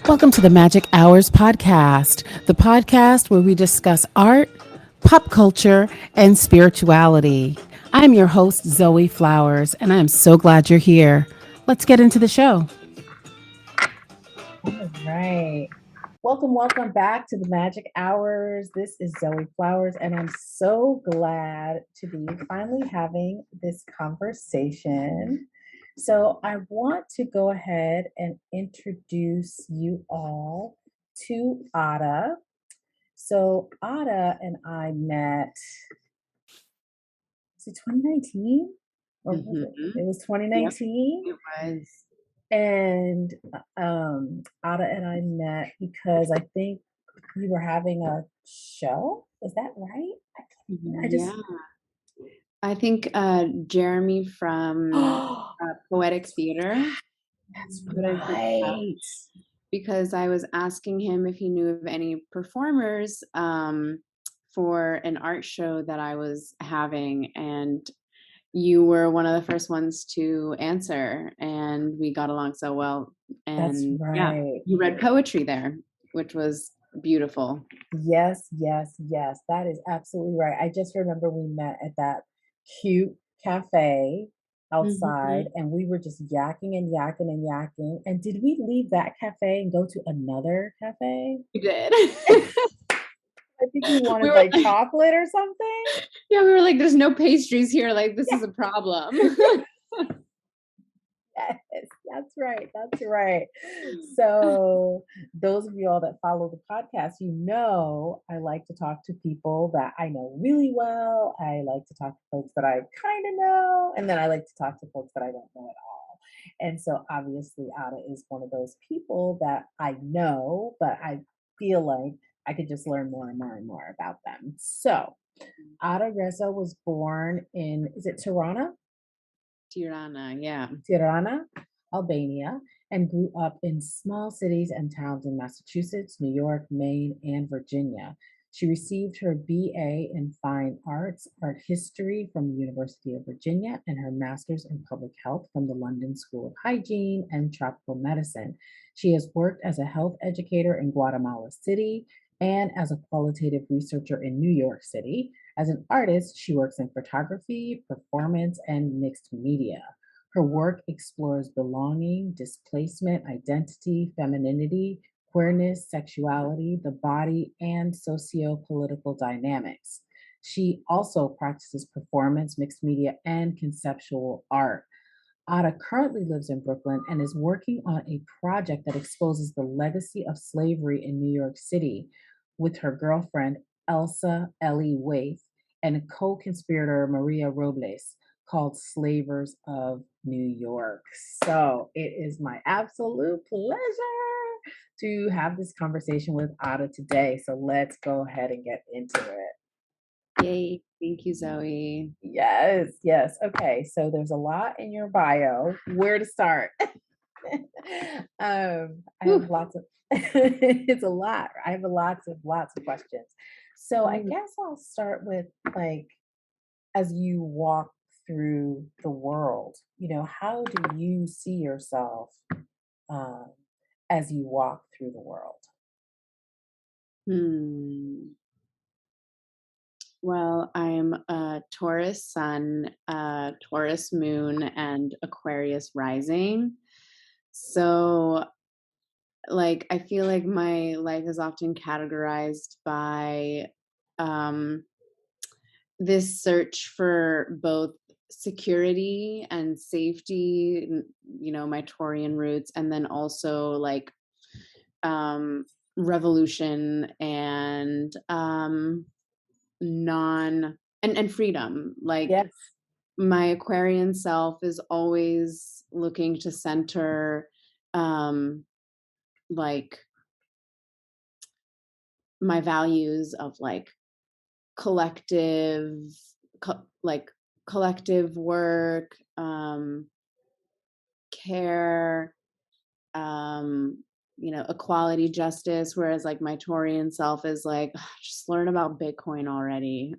Welcome to the Magic Hours podcast, the podcast where we discuss art, pop culture, and spirituality. I'm your host, Zoe Flowers, and I am so glad you're here. Let's get into the show. All right. Welcome back to the Magic Hours. This is Zoe Flowers, and I'm so glad to be finally having this conversation. So, I want to go ahead and introduce you all to Ada. So, Ada and I met, was it 2019? Or was it? It was Yep, 2019. it was. And Ada and I met because I think you were having a show. Is that right? I just Yeah. I think Jeremy from oh, Poetic Theater that's put us in touch right. because I was asking him if he knew of any performers for an art show that I was having, and you were one of the first ones to answer, and we got along so well. That's And yeah, right. you read poetry there, which was beautiful. Yes. That is absolutely right. I just remember we met at that cute cafe outside Mhm. and we were just yakking and yakking and yakking. And did we leave that cafe and go to another cafe? We did. I think you We wanted were like like, chocolate or something. yeah, we were like, there's no pastries here. Like, this Yeah. is a problem. Yes, that's right. That's right. So, those of you all that follow the podcast, you know I like to talk to people that I know really well. I like to talk to folks that I kind of know, and then I like to talk to folks that I don't know at all. And so, obviously, Ada is one of those people that I know, but I feel like I could just learn more and more and more about them. So, Ada Reso was born in, is it Tirana? Tirana, yeah. Tirana, Albania, and grew up in small cities and towns in Massachusetts, New York, Maine, and Virginia. She received her BA in Fine Arts, Art History from the University of Virginia, and her Master's in Public Health from the London School of Hygiene and Tropical Medicine. She has worked as a health educator in Guatemala City and as a qualitative researcher in New York City. As an artist, she works in photography, performance, and mixed media. Her work explores belonging, displacement, identity, femininity, queerness, sexuality, the body, and socio-political dynamics. She also practices performance, mixed media, and conceptual art. Ada currently lives in Brooklyn and is working on a project that exposes the legacy of slavery in New York City with her girlfriend, Elsa Eli Waithe, and co-conspirator Maria Robles, called Slavers of New York. So it is my absolute pleasure to have this conversation with Ada today. So let's go ahead and get into it. Yay. Thank you, Zoe. Yes. Okay, so there's a lot in your bio. Where to start? I have Whew. lots of it's a lot. I have lots of questions. So I Mm. guess I'll start with like as you walk through the world, how do you see yourself um, as you walk through the world? Hmm. Well, I'm a Taurus sun, Taurus moon, and Aquarius rising. So, like, I feel like my life is often categorized by um, this search for both security and safety, my Taurian roots, and then also like um, revolution and non and freedom. Like Yes. my Aquarian self is always looking to center um, like my values of like collective like collective work, care, um equality, justice, whereas like my Taurian self is like, "Ugh, just learn about Bitcoin already."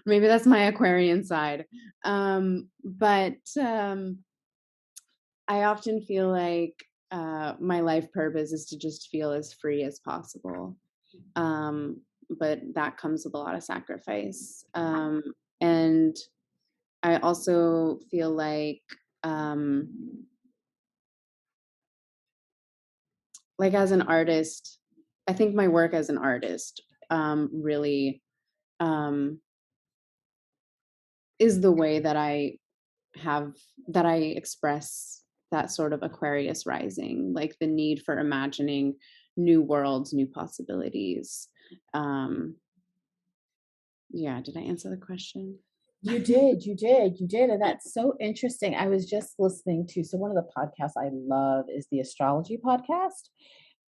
Maybe that's my Aquarian side. But I often feel like my life purpose is to just feel as free as possible. But that comes with a lot of sacrifice. And I also feel um, like as an artist, I think my work as an artist really um, is the way have that I express that sort of Aquarius rising, like the need for imagining new worlds, new possibilities. Um, yeah, did I answer the question? You did. And that's so interesting. I was just listening to, so one of the podcasts I love is the astrology podcast.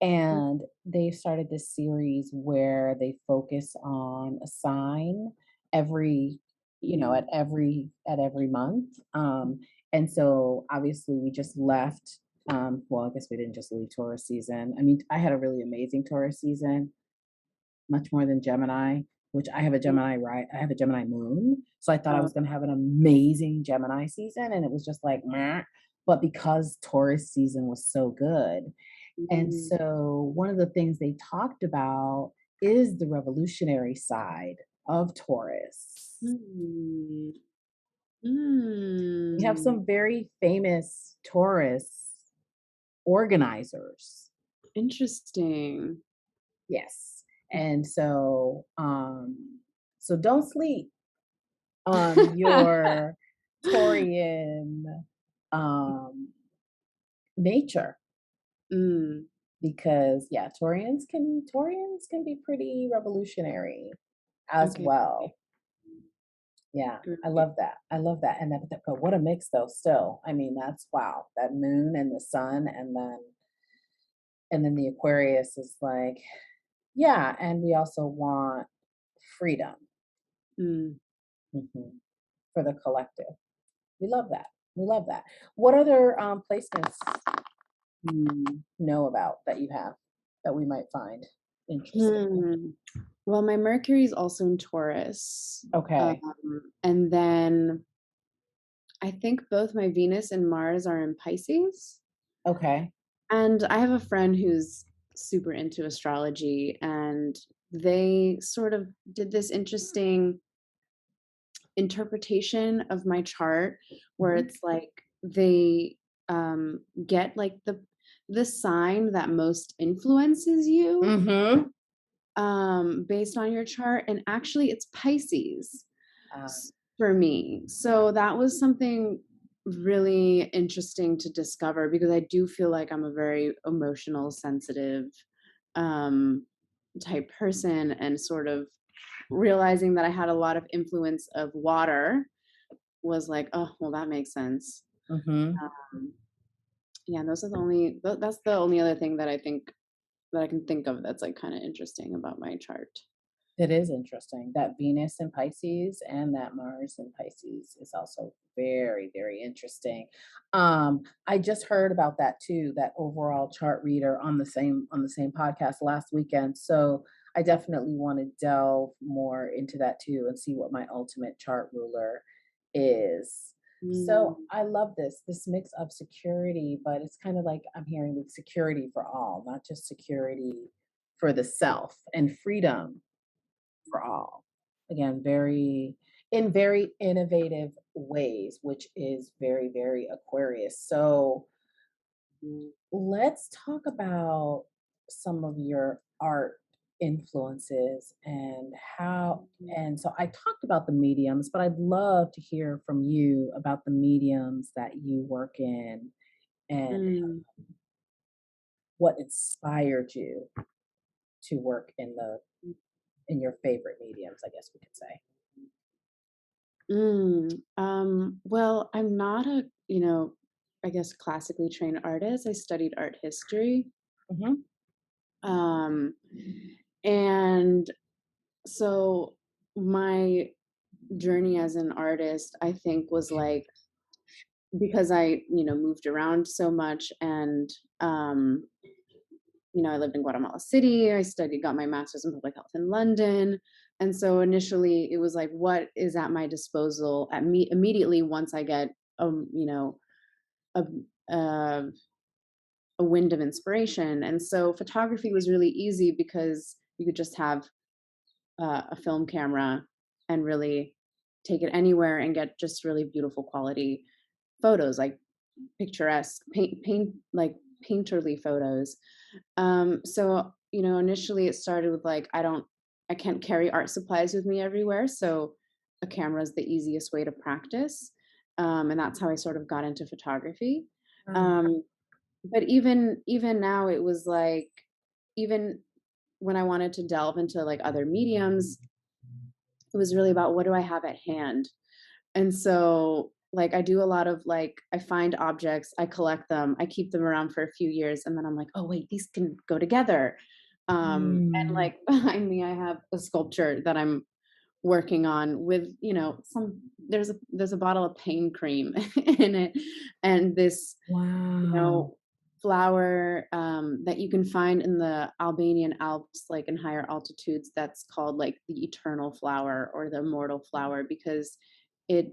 And they started this series where they focus on a sign every, Mm. at every month. And so obviously we just left. Well, I guess we didn't just leave Taurus season. I mean, I had a really amazing Taurus season, much more than Gemini, which I have a Gemini, right? I have a Gemini moon. So I thought I Oh, was going to have an amazing Gemini season. And it was just like, meh. But because Taurus season was so good. And mm, so one of the things they talked about is the revolutionary side of Taurus. mm, We have mm. some very famous Taurus organizers. Interesting. Yes. And so don't sleep on your Taurian um nature, Mm, because yeah, Taurians can be pretty revolutionary as okay, well. Yeah, I great. love that. I love that. And but what a mix though, still. I mean, that's wow. That moon and the sun, and then the Aquarius is like, yeah, and we also want freedom, Mm. mhm, for the collective. We love that. We love that. What other placements you know about that you have that we might find interesting? Hmm. Well, my Mercury is also in Taurus. Okay. And then I think both my Venus and Mars are in Pisces. Okay. And I have a friend who's super into astrology, and they sort of did this interesting interpretation of my chart where Hmm. it's like they get like the sign that most influences you Mm-hmm. based on your chart, and actually it's Pisces Uh, for me. So that was something really interesting to discover because I do feel like I'm a very emotional, sensitive um, type person, and sort of realizing that I had a lot of influence of water was like, oh, well, that makes sense. mm-hmm. Um, yeah, those are the only, that's the only other thing that I think that I can think of that's like kind of interesting about my chart. It is interesting. That Venus in Pisces and that Mars in Pisces is also very, very interesting. I just heard about that too, that overall chart reader on the same podcast last weekend. So I definitely want to delve more into that too and see what my ultimate chart ruler is. Mm, So I love this mix of security, but it's kind of like I'm hearing with security for all, not just security for the self, and freedom for all. Again, very innovative ways, which is very, very Aquarius. So mm, let's talk about some of your art influences and how. And so I talked about the mediums, but I'd love to hear from you about the mediums that you work in and mm, what inspired you to work in your favorite mediums, I guess we could say. Well, I'm not a, I guess classically trained artist. I studied art history. Hmm. Um, and so my journey as an artist, I think, was like because I, moved around so much, and I lived in Guatemala City. I studied, got my master's in public health in London. And so initially it was like, what is at my disposal at me immediately once I get, a, a a wind of inspiration. And so photography was really easy because you could just have a film camera and really take it anywhere and get just really beautiful quality photos, like picturesque, like painterly photos. So, initially it started with like, I can't carry art supplies with me everywhere. So a camera is the easiest way to practice. And that's how I sort of got into photography. Oh, Um, but even now it was like, even when I wanted to delve into like other mediums, it was really about what do I have at hand. And so, like, I do a lot of like, I find objects, I collect them, I keep them around for a few years, and then I'm like, oh, wait, these can go together. And mm, like behind me, I have a sculpture that I'm working on with, there's a bottle of pain cream in it, and this, you wow. know, flower that you can find in the Albanian Alps, like in higher altitudes, that's called like the eternal flower or the immortal flower because it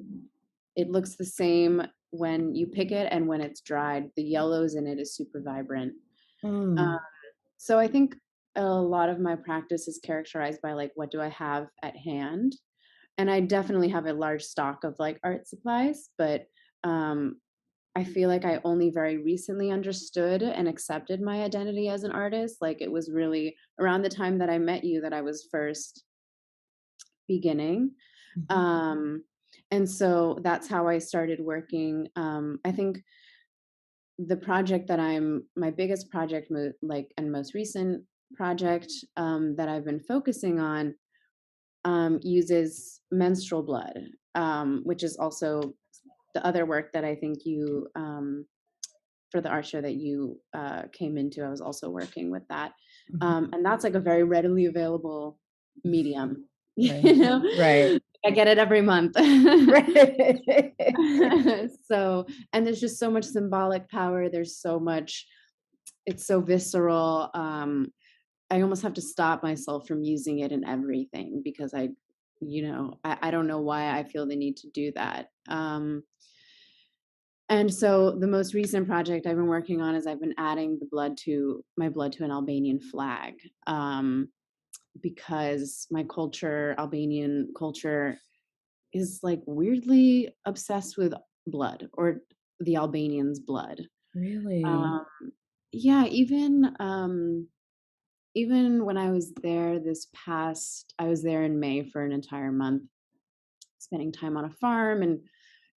it looks the same when you pick it and when it's dried. The yellows in it is super vibrant. Uh, Mm, so I think a lot of my practice is characterized by like what do I have at hand, and I definitely have a large stock of like art supplies, but um, I feel like I only very recently understood and accepted my identity as an artist. Like it was really around the time that I met you that I was first beginning. mhm, Um, and so that's how I started working. I think the project that my biggest project, like, and most recent project that I've been focusing on uses menstrual blood, which is also the other work that I think you for the art show that you came into. I was also working with that, mhm. and that's like a very readily available medium. Right, You know, right, I get it every month. right. So, and there's just so much symbolic power. There's so much. It's so visceral. I almost have to stop myself from using it in everything because I don't know why I feel the need to do that. And so the most recent project I've been working on is I've been adding my blood to an Albanian flag, because my culture, Albanian culture, is like weirdly obsessed with blood or the Albanians' blood. Really? Um, yeah, even when I was there I was there in May for an entire month, spending time on a farm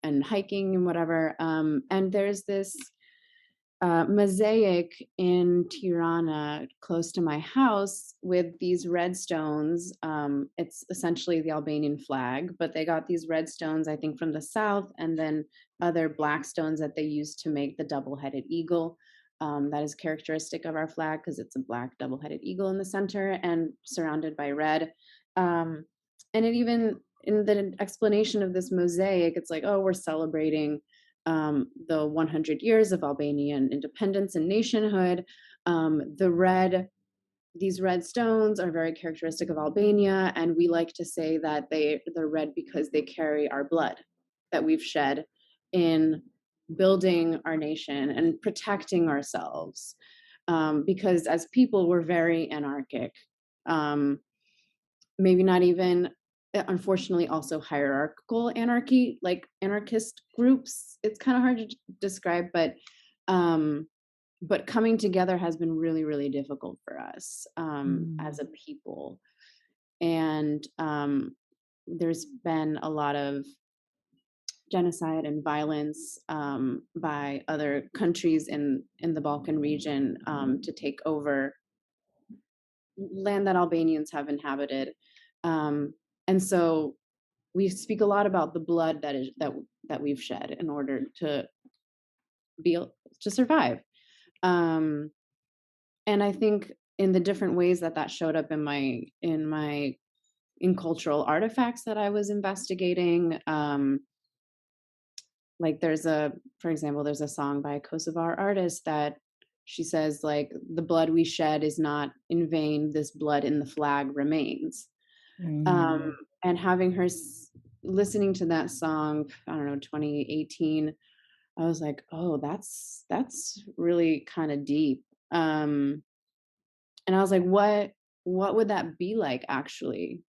and hiking and whatever. And there's this mosaic in Tirana, close to my house, with these red stones. It's essentially the Albanian flag, but they got these red stones, I think, from the south, and then other black stones that they used to make the double-headed eagle. That is characteristic of our flag because it's a black double-headed eagle in the center and surrounded by red. Um, and it even in the explanation of this mosaic, it's like, oh, we're celebrating the 100 years of Albanian independence and nationhood. These red stones are very characteristic of Albania, and we like to say that they're red because they carry our blood that we've shed in building our nation and protecting ourselves. Because as people, we're very anarchic. Um, Maybe not even, unfortunately, also hierarchical anarchy, like anarchist groups. It's kind of hard to describe, um but coming together has been really, really difficult for us Mm, as a people. And there's been a lot of genocide and violence by other countries in the Balkan region to take over land that Albanians have inhabited. Um, and so we speak a lot about the blood that we've shed in order to be to survive. Um, and I think in the different ways that showed up in cultural artifacts that I was investigating. Like for example, there's a song by a Kosovar artist that she says like the blood we shed is not in vain. This blood in the flag remains. Um, mm, and listening to that song, I don't know, 2018, I was like, "Oh, that's really kind of deep." And I was like, what would that be like actually?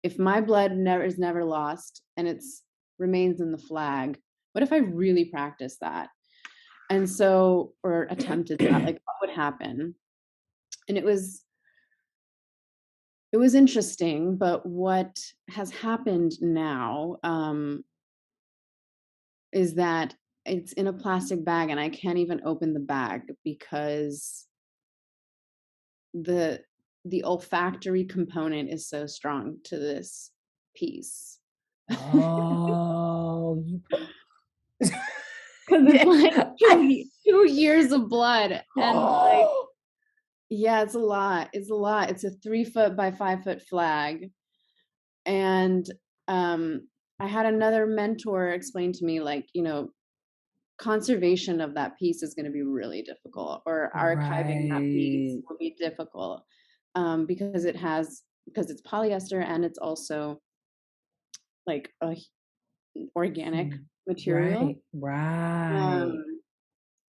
If my blood never is never lost and it's remains in the flag, what if I really practice that? And so or attempted that, like what would happen? And it was interesting, but what has happened now is that it's in a plastic bag and I can't even open the bag because the the olfactory component is so strong to this piece. Oh, you put 'Cause it's yeah. like 2 years of blood and, like Oh, yeah, it's a lot, it's a lot. It's a 3-foot by 5-foot flag, and, um, I had another mentor explain to me, like, conservation of that piece is gonna be really difficult, or archiving that piece right. will be difficult, because because it's polyester and it's also, like, a organic Hmm. material. Right, right. Um,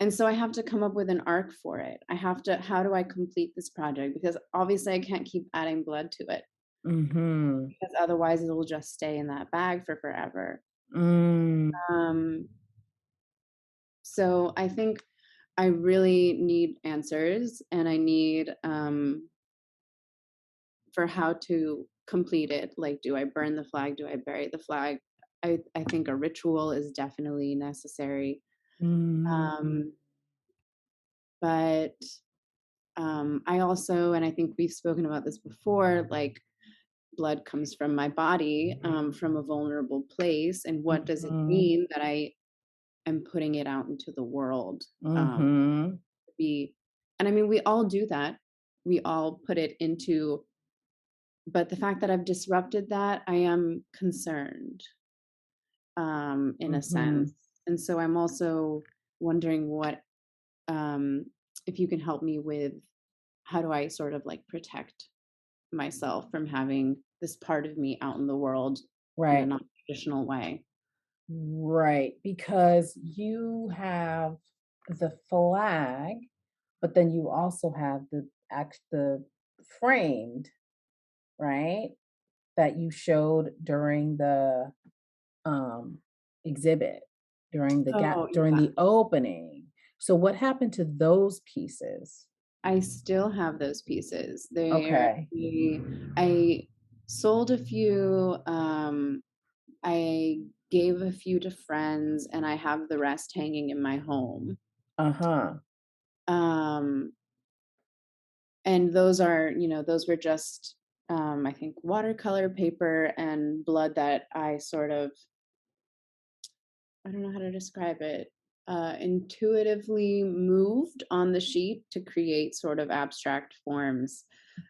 and so I have to come up with an arc for it. I have to how do I complete this project? Because obviously I can't keep adding blood to it Mhm. because otherwise it'll just stay in that bag for forever. Mm, Um, so I think I really need answers and I need for how to complete it. Like, do I burn the flag? Do I bury the flag? I think a ritual is definitely necessary. mm, Um, but I also, and I think we've spoken about this before, like blood comes from my body, from a vulnerable place. And what does it mhm, mean that I am putting it out into the world? mhm. To be, and I mean, we all do that. We all put it into, but the fact that I've disrupted that, I am concerned, in a sense. Mhm. And so I'm also wondering um, if you can help me with how do I sort of like protect myself from having this part of me out in the world in a Right, non-traditional way. right, because you have the flag, but then you also have the framed, right, that you showed during the, um, exhibit, Oh, during yeah. the opening. So what happened to those pieces? I still have those pieces. Okay. I sold a few, I gave a few to friends, and I have the rest hanging in my home. Uh-huh. Um, and those are, those were just, I think watercolor paper and blood that I sort of I don't know how to describe it, intuitively moved on the sheet to create sort of abstract forms.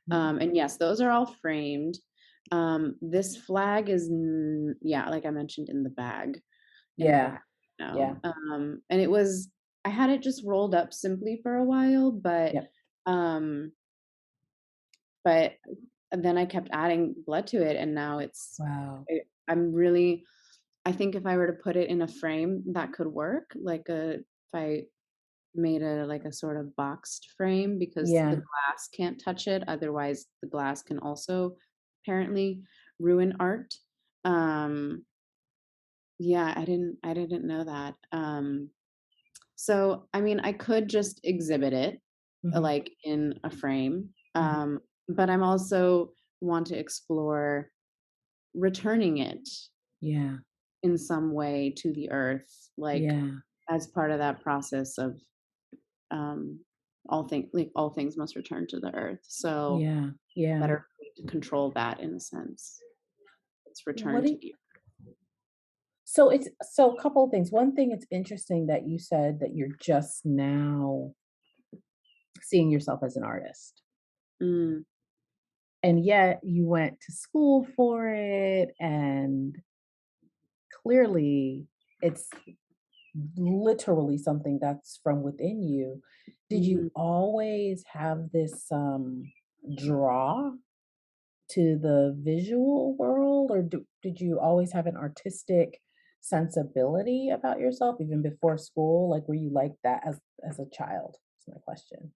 Mhm. And yes, those are all framed. This flag is, yeah, like I mentioned, in the Yeah, bag now. yeah, And I had it just rolled up simply for a while, yep. um, but then I kept adding blood to it, and now Wow. I'm really I think if I were to put it in a frame, that could work, if I made a like a sort of boxed frame because the Yeah. glass can't touch it, otherwise the glass can also apparently ruin art. Um, yeah, I didn't know that. So, I mean, I could just exhibit it, Mhm, like, in a frame, mhm. but I'm also want to explore returning it Yeah, in some way to the earth, like, yeah, as part of that process of, um, all things must return to the earth, so yeah, yeah. better for me to control that in a sense. It's What returned do to you the so a couple of things. One thing, it's interesting that you said that you're just now seeing yourself as an artist, mm, and yet you went to school for it, and clearly it's literally something that's from within you. Did you mhm. always have this, draw to the visual world, or did you always have an artistic sensibility about yourself even before school? Like, were you like that as a child? That's my question.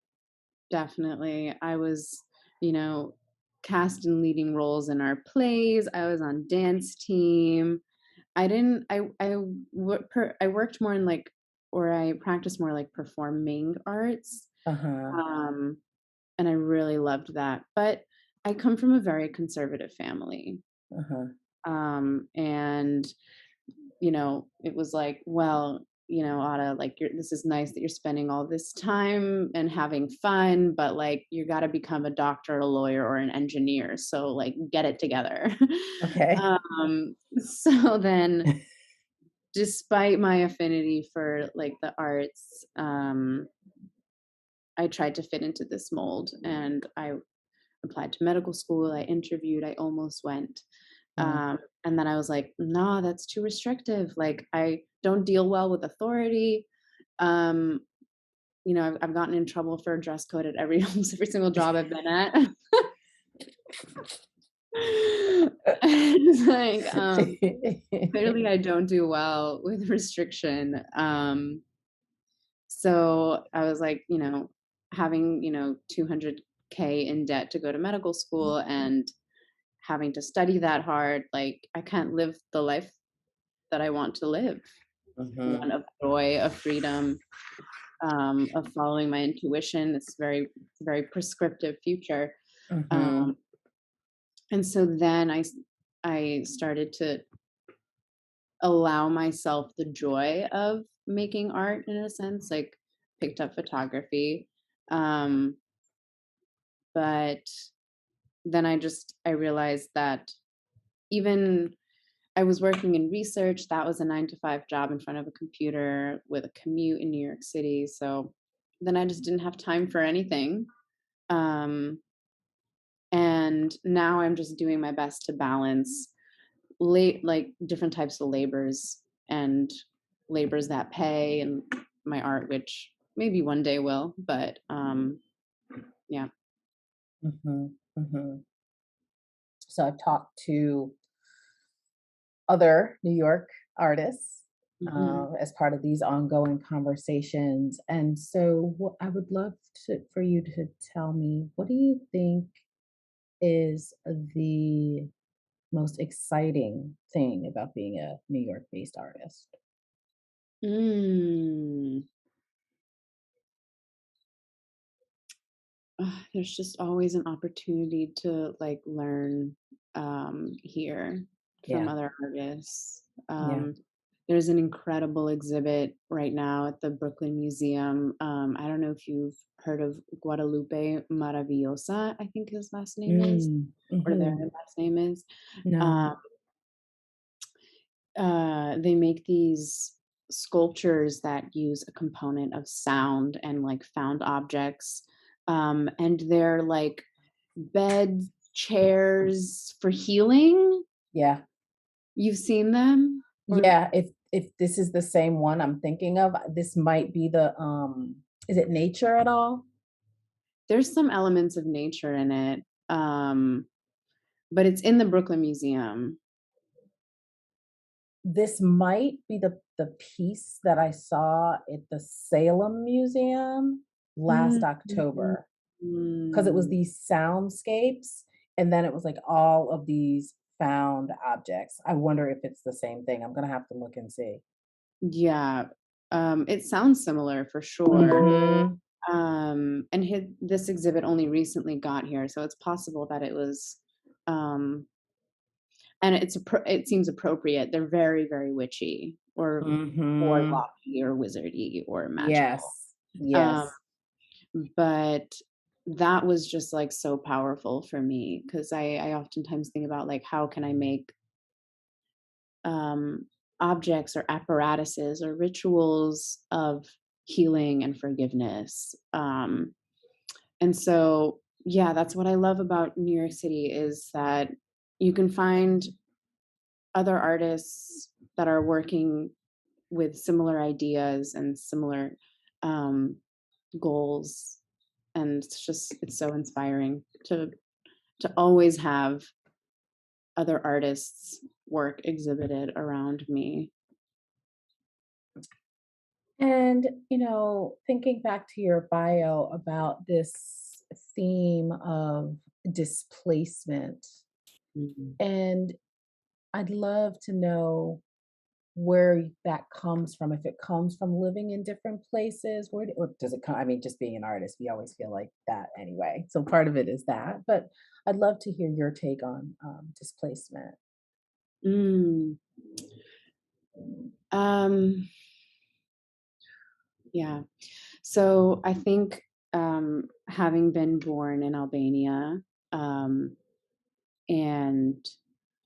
Definitely. I was, you know, cast in leading roles in our plays. I was on dance team. I didn't I worked more in like, or I practiced more like performing arts. Uh-huh. Um and I really loved that. But I come from a very conservative family. Uh-huh. And it was like, well, Autumn, like this is nice that you're spending all this time and having fun, but like you got to become a doctor, a lawyer, or an engineer. So like get it together. Okay. So then, despite my affinity for like the arts, I tried to fit into this mold, and I applied to medical school. I interviewed. I almost went. Mm. And then I was like, no, that's too restrictive. Like, I don't deal well with authority. Um, I've gotten in trouble for a dress code at every almost every single job I've been at. It's like, clearly I don't do well with restriction. So I was like, having, 200K in debt to go to medical school and having to study that hard, like I can't live the life that I want to live. Mhm. One of joy, of freedom, of following my intuition. It's a very prescriptive future. Um, Mhm. and so then I started to allow myself the joy of making art in a sense, like picked up photography. Um, but then I realized that even I was working in research. That was a 9 to 5 job in front of a computer with a commute in New York City. So then I just didn't have time for anything. Um, and now I'm just doing my best to balance like different types of labors and labors that pay and my art, which maybe one day will. But yeah. Mhm. Mhm. So I've talked to other New York artists Hmm. as part of these ongoing conversations. And so, what I would love for you to tell me, what do you think is the most exciting thing about being a New York based artist? Mm. There's just always an opportunity to like learn here from Yeah. other artists. Yeah. There's an incredible exhibit right now at the Brooklyn Museum. I don't know if you've heard of Guadalupe Maravillosa, I think his last name is, Mm. or their Hmm. last name is. No. Um, they make these sculptures that use a component of sound and like found objects. And they're like bed chairs for healing. Yeah. You've seen them? Or Yeah. If this is the same one I'm thinking of, this might be the is it nature at all? there's some elements of nature in it. But it's in the Brooklyn Museum. This might be the piece that I saw at the Salem Museum last Mm, October, because it was mm, these soundscapes, and then it was, like, all of these found objects. I wonder if it's the same thing. I'm gonna have to look and see. yeah. It sounds similar for sure. Mhm. And this exhibit only recently got here, so it's possible that it was, um, and it seems appropriate. They're very, very witchy or Mhm. warlocky or wizardy or magical. Yes. Um, Yes. but that was just like so powerful for me because I oftentimes think about like how can I make um, objects or apparatuses or rituals of healing and forgiveness. And so, yeah, that's what I love about New York City is that you can find other artists that are working with similar ideas and similar um, goals, and it's so inspiring to always have other artists' work exhibited around me. And, thinking back to your bio about this theme of displacement, Mhm. and I'd love to know where that comes from. If it comes from living in different places, or does it come? I mean, just being an artist, we always feel like that anyway. So part of it is that, but I'd love to hear your take on displacement. Mm. Um, yeah. So I think having been born in Albania, um, and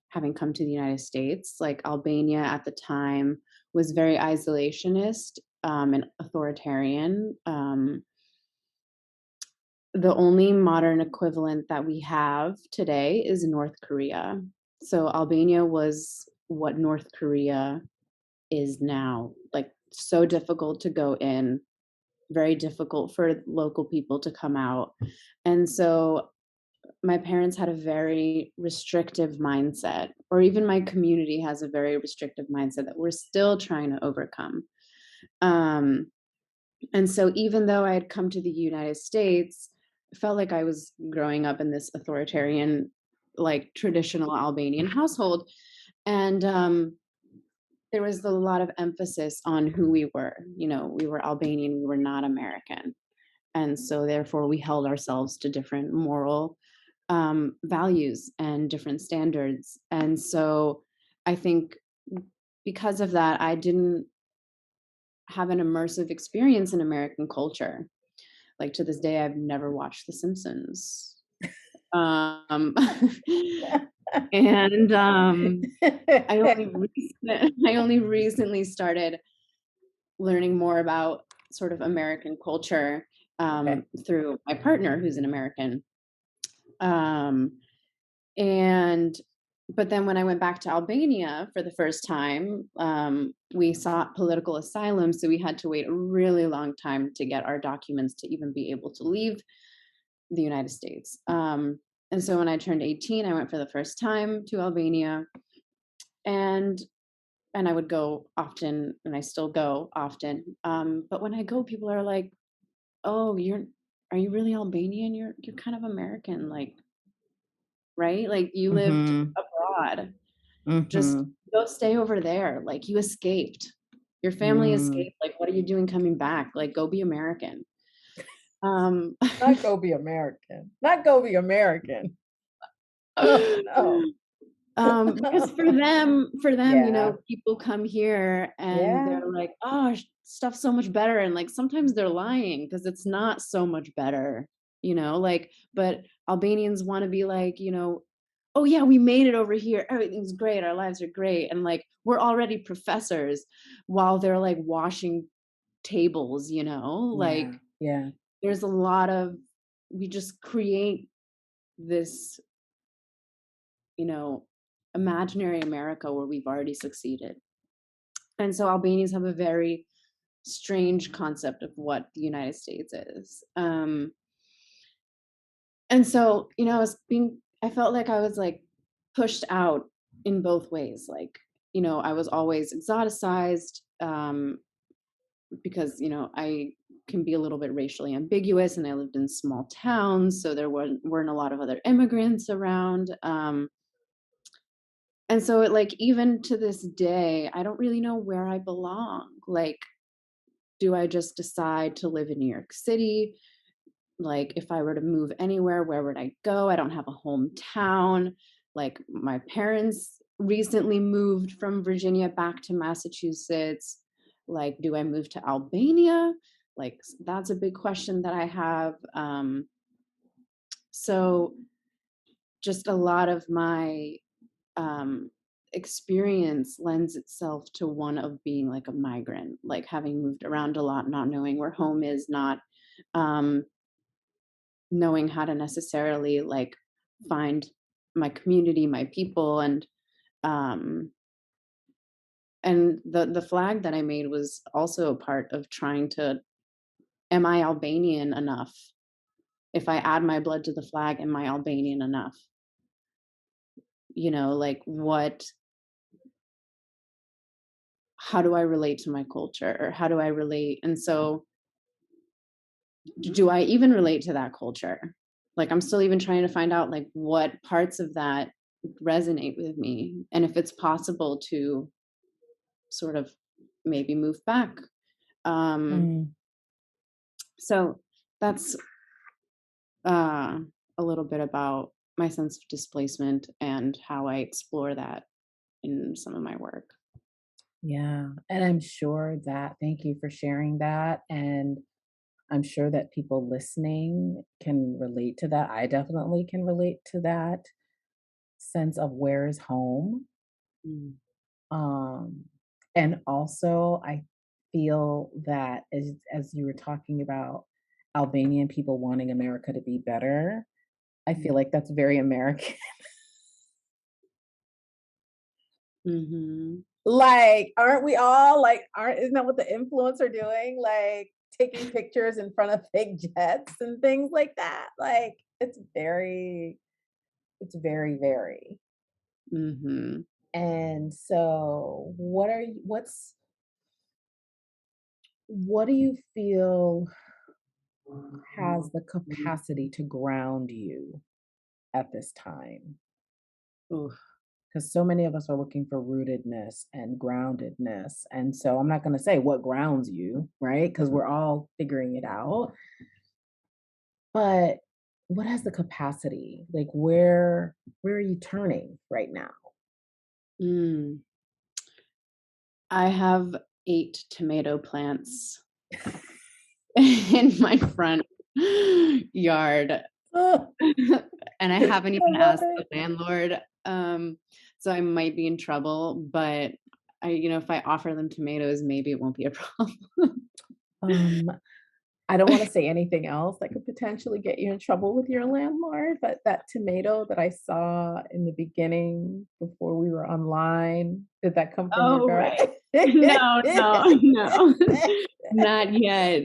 having come to the United States, like Albania at the time was very isolationist and authoritarian. The only modern equivalent that we have today is North Korea. So Albania was what North Korea is now, like so difficult to go in, very difficult for local people to come out. And so my parents had a very restrictive mindset, or even my community has a very restrictive mindset that we're still trying to overcome. Um, and so even though I had come to the United States, it felt like I was growing up in this authoritarian, like traditional Albanian household. And there was a lot of emphasis on who we were. We were Albanian, we were not American. And so therefore we held ourselves to different moral values and different standards. And so I think because of that, I didn't have an immersive experience in American culture. Like to this day, I've never watched The Simpsons. Um, and I only recently started learning more about sort of American culture Okay. through my partner, who's an American. Um, and but then when I went back to Albania for the first time, we sought political asylum, so we had to wait a really long time to get our documents to even be able to leave the United States. And so when I turned 18, I went for the first time to Albania, and I would go often, and I still go often. But when I go, people are like, "Oh, are you really Albanian? You're kind of American, like, right? Like you lived Mhm. abroad. Just Mhm. go stay over there. Like you escaped. Your family Mm. escaped. Like what are you doing coming back? Like go be American." Um, Not go be American. Not go be American. Oh, no. because for them, Yeah. people come here and Yeah. they're like, "Oh, stuff's so much better," and like sometimes they're lying because it's not so much better, like. But Albanians want to be like, "Oh yeah, we made it over here. Everything's great. Our lives are great," and like we're already professors while they're like washing tables. Like Yeah. Yeah. there's a lot of we just create this you know, imaginary America where we've already succeeded. And so Albanians have a very strange concept of what the United States is. And so, I felt like I was like pushed out in both ways. Like, I was always exoticized because, I can be a little bit racially ambiguous and I lived in small towns. So there weren't a lot of other immigrants around. And so like even to this day, I don't really know where I belong. Like, do I just decide to live in New York City? Like, if I were to move anywhere, where would I go? I don't have a hometown. Like, my parents recently moved from Virginia back to Massachusetts. Like, do I move to Albania? Like, that's a big question that I have. So just a lot of my um, experience lends itself to one of being like a migrant, like having moved around a lot, not knowing where home is, not um, knowing how to necessarily like find my community, my people, um, and the flag that I made was also a part of trying to. Am I Albanian enough? If I add my blood to the flag, am I Albanian enough? Like what how do I relate to my culture? Or how do I relate? And so, do I even relate to that culture? Like, I'm still even trying to find out, like, what parts of that resonate with me, and if it's possible to sort of maybe move back. Um, Mm, so that's uh, a little bit about my sense of displacement and how I explore that in some of my work. yeah, and I'm sure that thank you for sharing that, and I'm sure that people listening can relate to that. I definitely can relate to that sense of where is home. Mm. Um, and also I feel that as you were talking about Albanian people wanting America to be better, I feel Mm. like that's very American. Mhm. Like, aren't we all like, aren't isn't that what the influencers are doing? Like taking pictures in front of fake jets and things like that. Like it's very. Mhm. And so what do you feel has the capacity to ground you at this time? Oof. Because so many of us are looking for rootedness and groundedness. And so I'm not going to say what grounds you, right? Because we're all figuring it out. But what has the capacity? Like where are you turning right now? Mm. I have 8 tomato plants in my front yard. Oh, And I I haven't even love asked the it. landlord, so I might be in trouble, but if I offer them tomatoes, maybe it won't be a problem. Um, I don't wanna say anything else that could potentially get you in trouble with your landlord, but that tomato that I saw in the beginning before we were online, did that come from your Oh, right. garden? No, no, no, not yet.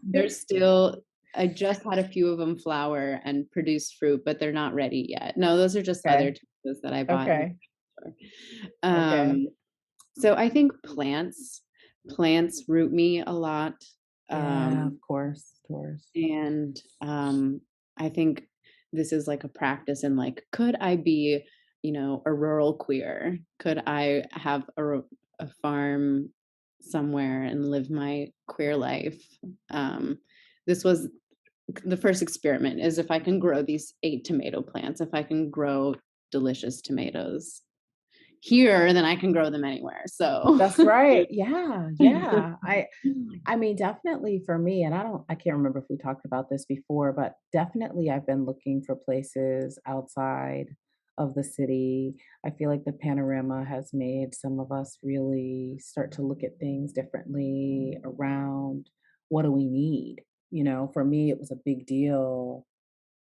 There's still I just had a few of them flower and produce fruit, but they're not ready yet. No, those are just other Okay, tomatoes that I bought in the okay, store. okay. So I think plants root me a lot. Yeah, Um, of course. and I think this is like a practice in, like, could I be, a rural queer? Could I have a farm somewhere and live my queer life? This was the first experiment, is if I can grow these 8 tomato plants, if I can grow delicious tomatoes here, then I can grow them anywhere. So That's right. Yeah, yeah. I mean, definitely for me, and I can't remember if we talked about this before, but definitely I've been looking for places outside of the city. I feel like the panorama has made some of us really start to look at things differently around what do we need? For me, it was a big deal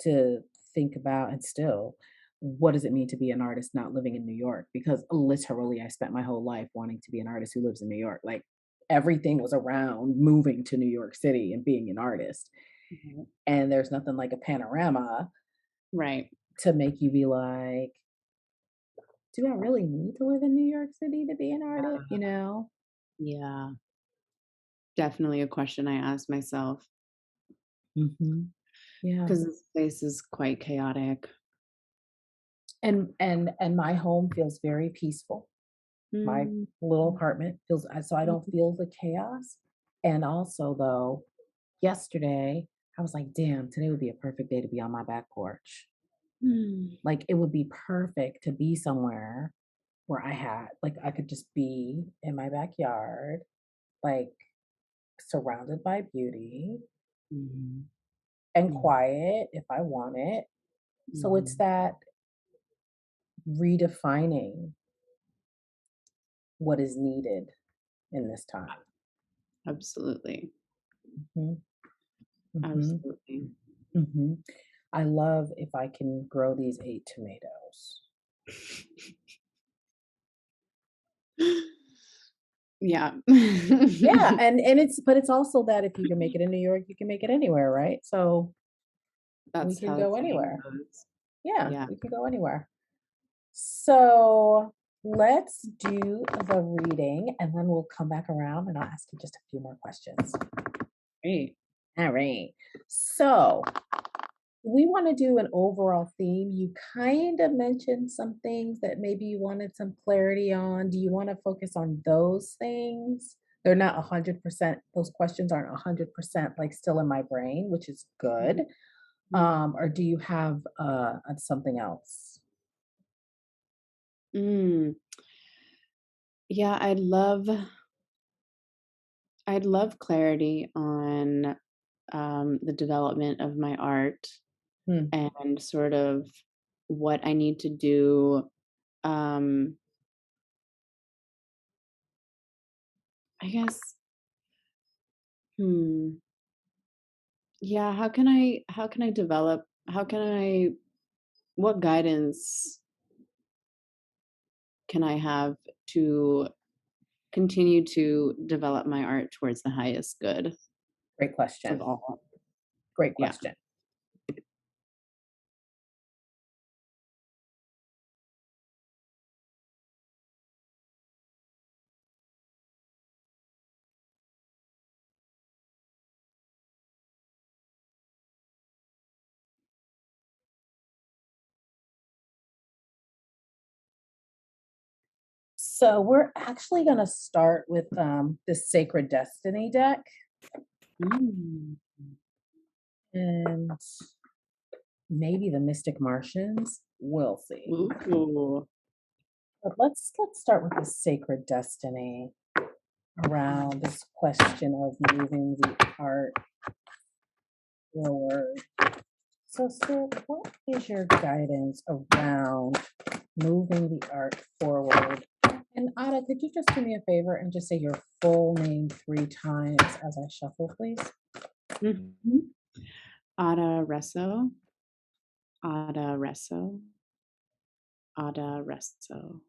to think about, and still, what does it mean to be an artist not living in New York? Because literally, I spent my whole life wanting to be an artist who lives in New York. Like everything was around moving to New York City and being an artist. Mhm. And there's nothing like a panorama Right. to make you be like, do I really need to live in New York City to be an artist? Yeah. Definitely a question I asked myself, Yeah. because this place is quite chaotic. And my home feels very peaceful. My Mm, little apartment feels so I don't mhm, feel the chaos. And also though, yesterday I was like, damn, today would be a perfect day to be on my back porch. mm, Like it would be perfect to be somewhere where I could just be in my backyard, like surrounded by beauty mhm, and mhm, quiet if I want it. So it's mhm. that redefining what is needed in this time. Absolutely, Mhm, mhm, absolutely. mhm. I love if I can grow these 8 tomatoes. Yeah. Yeah, and it's also that if you can make it in New York, you can make it anywhere, right? So, we That's can how the go saying anywhere. goes. Yeah, Yeah. we can go anywhere. So, let's do the reading and then we'll come back around and I'll ask you just a few more questions. Great. All right. So we want to do an overall theme. You kind of mentioned some things that maybe you wanted some clarity on. Do you want to focus on those things? They're not 100%, those questions aren't 100% like still in my brain, which is good. Mhm. Or do you have something else? Mm. Yeah, I'd love clarity on the development of my art Hmm, and sort of what I need to do. Um, I guess, hmm, yeah, how can I develop, how can I, what guidance can I have to continue to develop my art towards the highest good great of question. all? Great Yeah. question. So we're actually going to start with the Sacred Destiny deck. Mm. And maybe the Mystic Martians. We'll see. Ooh. But let's start with the Sacred Destiny around this question of moving the art forward. So, Spirit, what is your guidance around moving the art forward? And Ada, could you just do me a favor and just say your full name 3 times as I shuffle, please? Mhm. Ada Reso, Ada Reso, Ada Reso.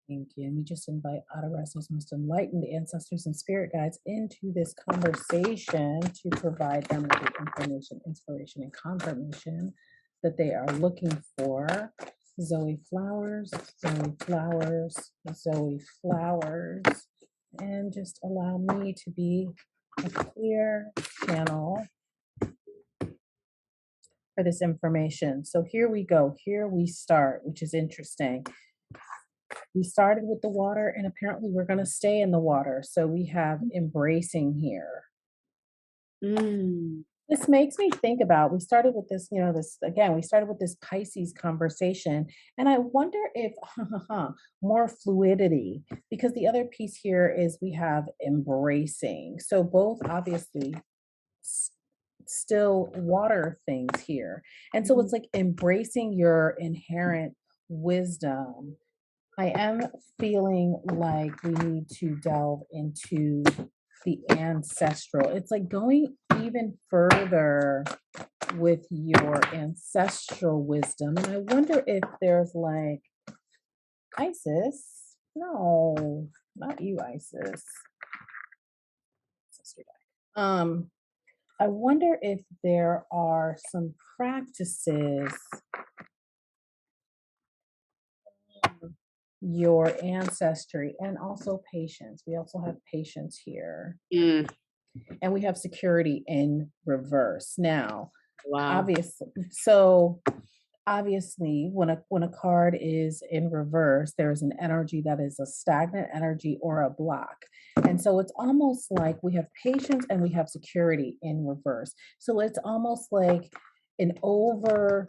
Thank you. And we just invite Adorasos most enlightened ancestors and spirit guides into this conversation to provide them with the information, inspiration, and confirmation that they are looking for. Zoe Flowers, Zoe Flowers, Zoe Flowers. And just allow me to be a clear channel for this information. So here we go. Here we start, which is interesting. We started with the water and apparently we're going to stay in the water. So we have embracing here. Mm. This makes me think about, we started with this, this again, we started with this Pisces conversation. And I wonder if more fluidity, because the other piece here is we have embracing. So both obviously s- still water things here. And so it's Mhm. like embracing your inherent wisdom. I am feeling like we need to delve into the ancestral. It's like going even further with your ancestral wisdom. And I wonder if there's like Isis. No, not you, Isis. Sister Deck. I wonder if there are some practices your ancestry and also patience. We also have patience here. Mm. And we have security in reverse. Now, Wow. obviously, obviously when a card is in reverse, there's an energy that is a stagnant energy or a block. And so it's almost like we have patience and we have security in reverse. So it's almost like an over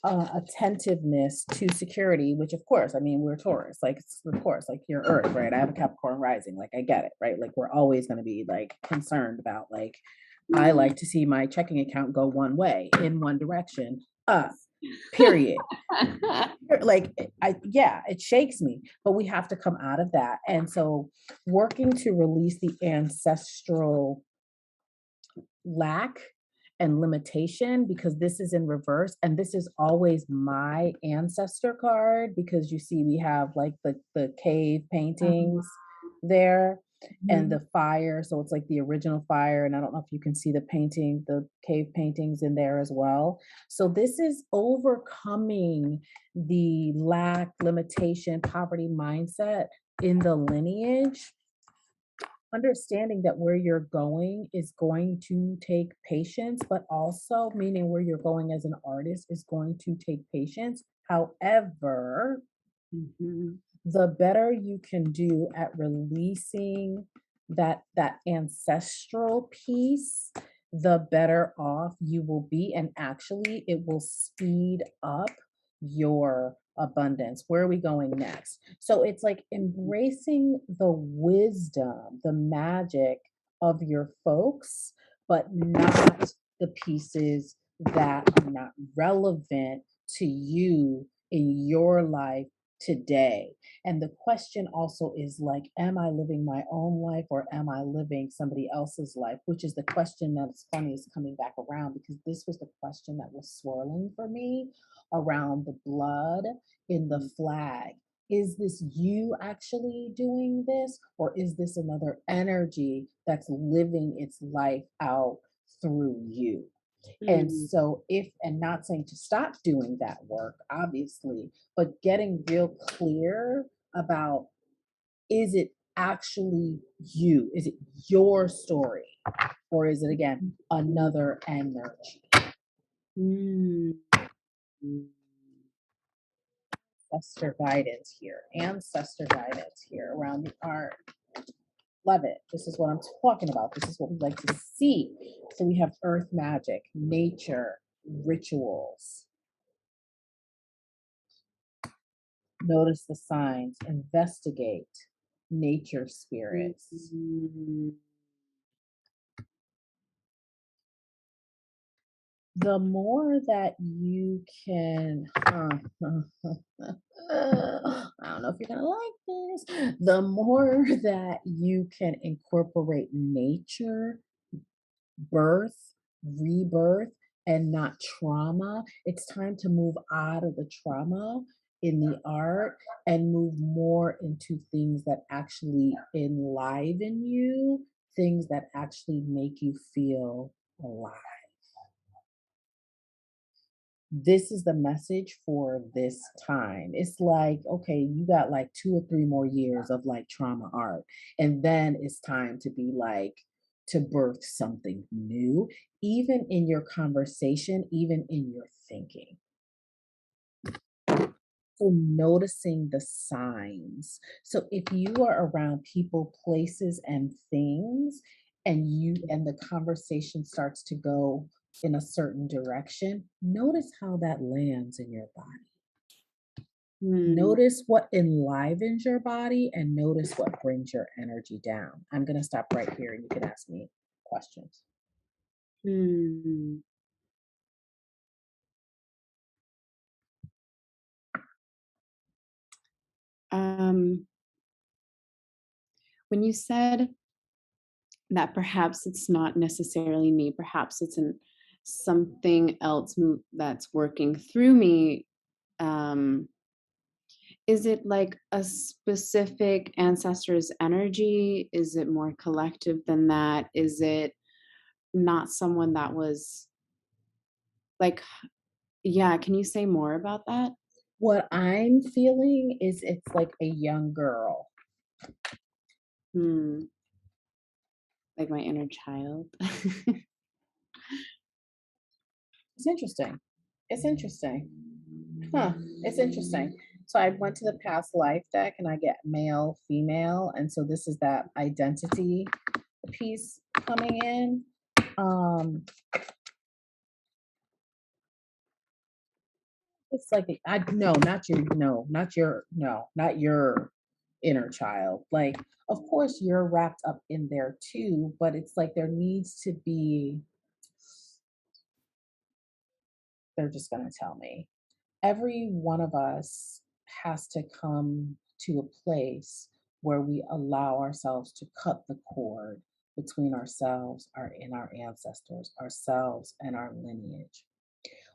attentiveness to security, which of course, I mean, we're Taurus, like, of course, like your Earth, right? I have a Capricorn rising, like, I get it, right? Like, we're always going to be like concerned about, like, I Mm. like to see my checking account go one way in one direction, period. Like, yeah, it shakes me, but we have to come out of that. And so, working to release the ancestral lack and limitation, because this is in reverse and this is always my ancestor card, because you see we have like the cave Oh, paintings there. And Mhm. the fire, so it's like the original fire, and I don't know if you can see the painting, the cave paintings in there as well. So this is overcoming the lack, limitation, poverty mindset in the lineage, understanding that where you're going is going to take patience, but also meaning where you're going as an artist is going to take patience. However, Mhm. the better you can do at releasing that ancestral piece, the better off you will be, and actually it will speed up your abundance. Where are we going next? So it's like embracing the wisdom, the magic of your folks, but not the pieces that are not relevant to you in your life today. And the question also is like, am I living my own life or am I living somebody else's life? Which is the question that's funny is coming back around, because this was the question that was swirling for me around the blood in the flag. Is this you actually doing this, or is this another energy that's living its life out through you? And Mm. so, if, and not saying to stop doing that work, obviously, but getting real clear about, is it actually you? Is it your story? Or is it, again, Mhm. another energy? Mm. Mm. Ancestor guidance here around the art. Love it. This is what I'm talking about. This is what we like to see. So we have earth magic, nature, rituals. Notice the signs, investigate nature spirits. Mhm. The more that you can, I don't know if you're gonna like this, the more that you can incorporate nature, birth, rebirth, and not trauma. It's time to move out of the trauma in the art and move more into things that actually enliven you, things that actually make you feel alive. This is the message for this time. It's like, okay, you got like 2 or 3 more years of like trauma art. And then it's time to be like, to birth something new, even in your conversation, even in your thinking. So noticing the signs. So if you are around people, places, and things, and the conversation starts to go in a certain direction, notice how that lands in your body. Mm. Notice what enlivens your body and notice what brings your energy down. I'm going to stop right here and you can ask me questions. Mm. Um, when you said that perhaps it's not necessarily me, perhaps it's something else that's working through me. Um, is it like a specific ancestor's energy? Is it more collective than that? Is it not someone that was like, yeah, can you say more about that? What I'm feeling is it's like a young girl. Hmm, like my inner child. It's interesting. It's interesting. Huh. It's interesting. So I went to the past life deck and I get male, female. And so this is that identity piece coming in. Um, it's like I no, not your inner child. Like, of course you're wrapped up in there too, but it's like there needs to be, they're just gonna tell me. Every one of us has to come to a place where we allow ourselves to cut the cord between ourselves and our ancestors, ourselves and our lineage.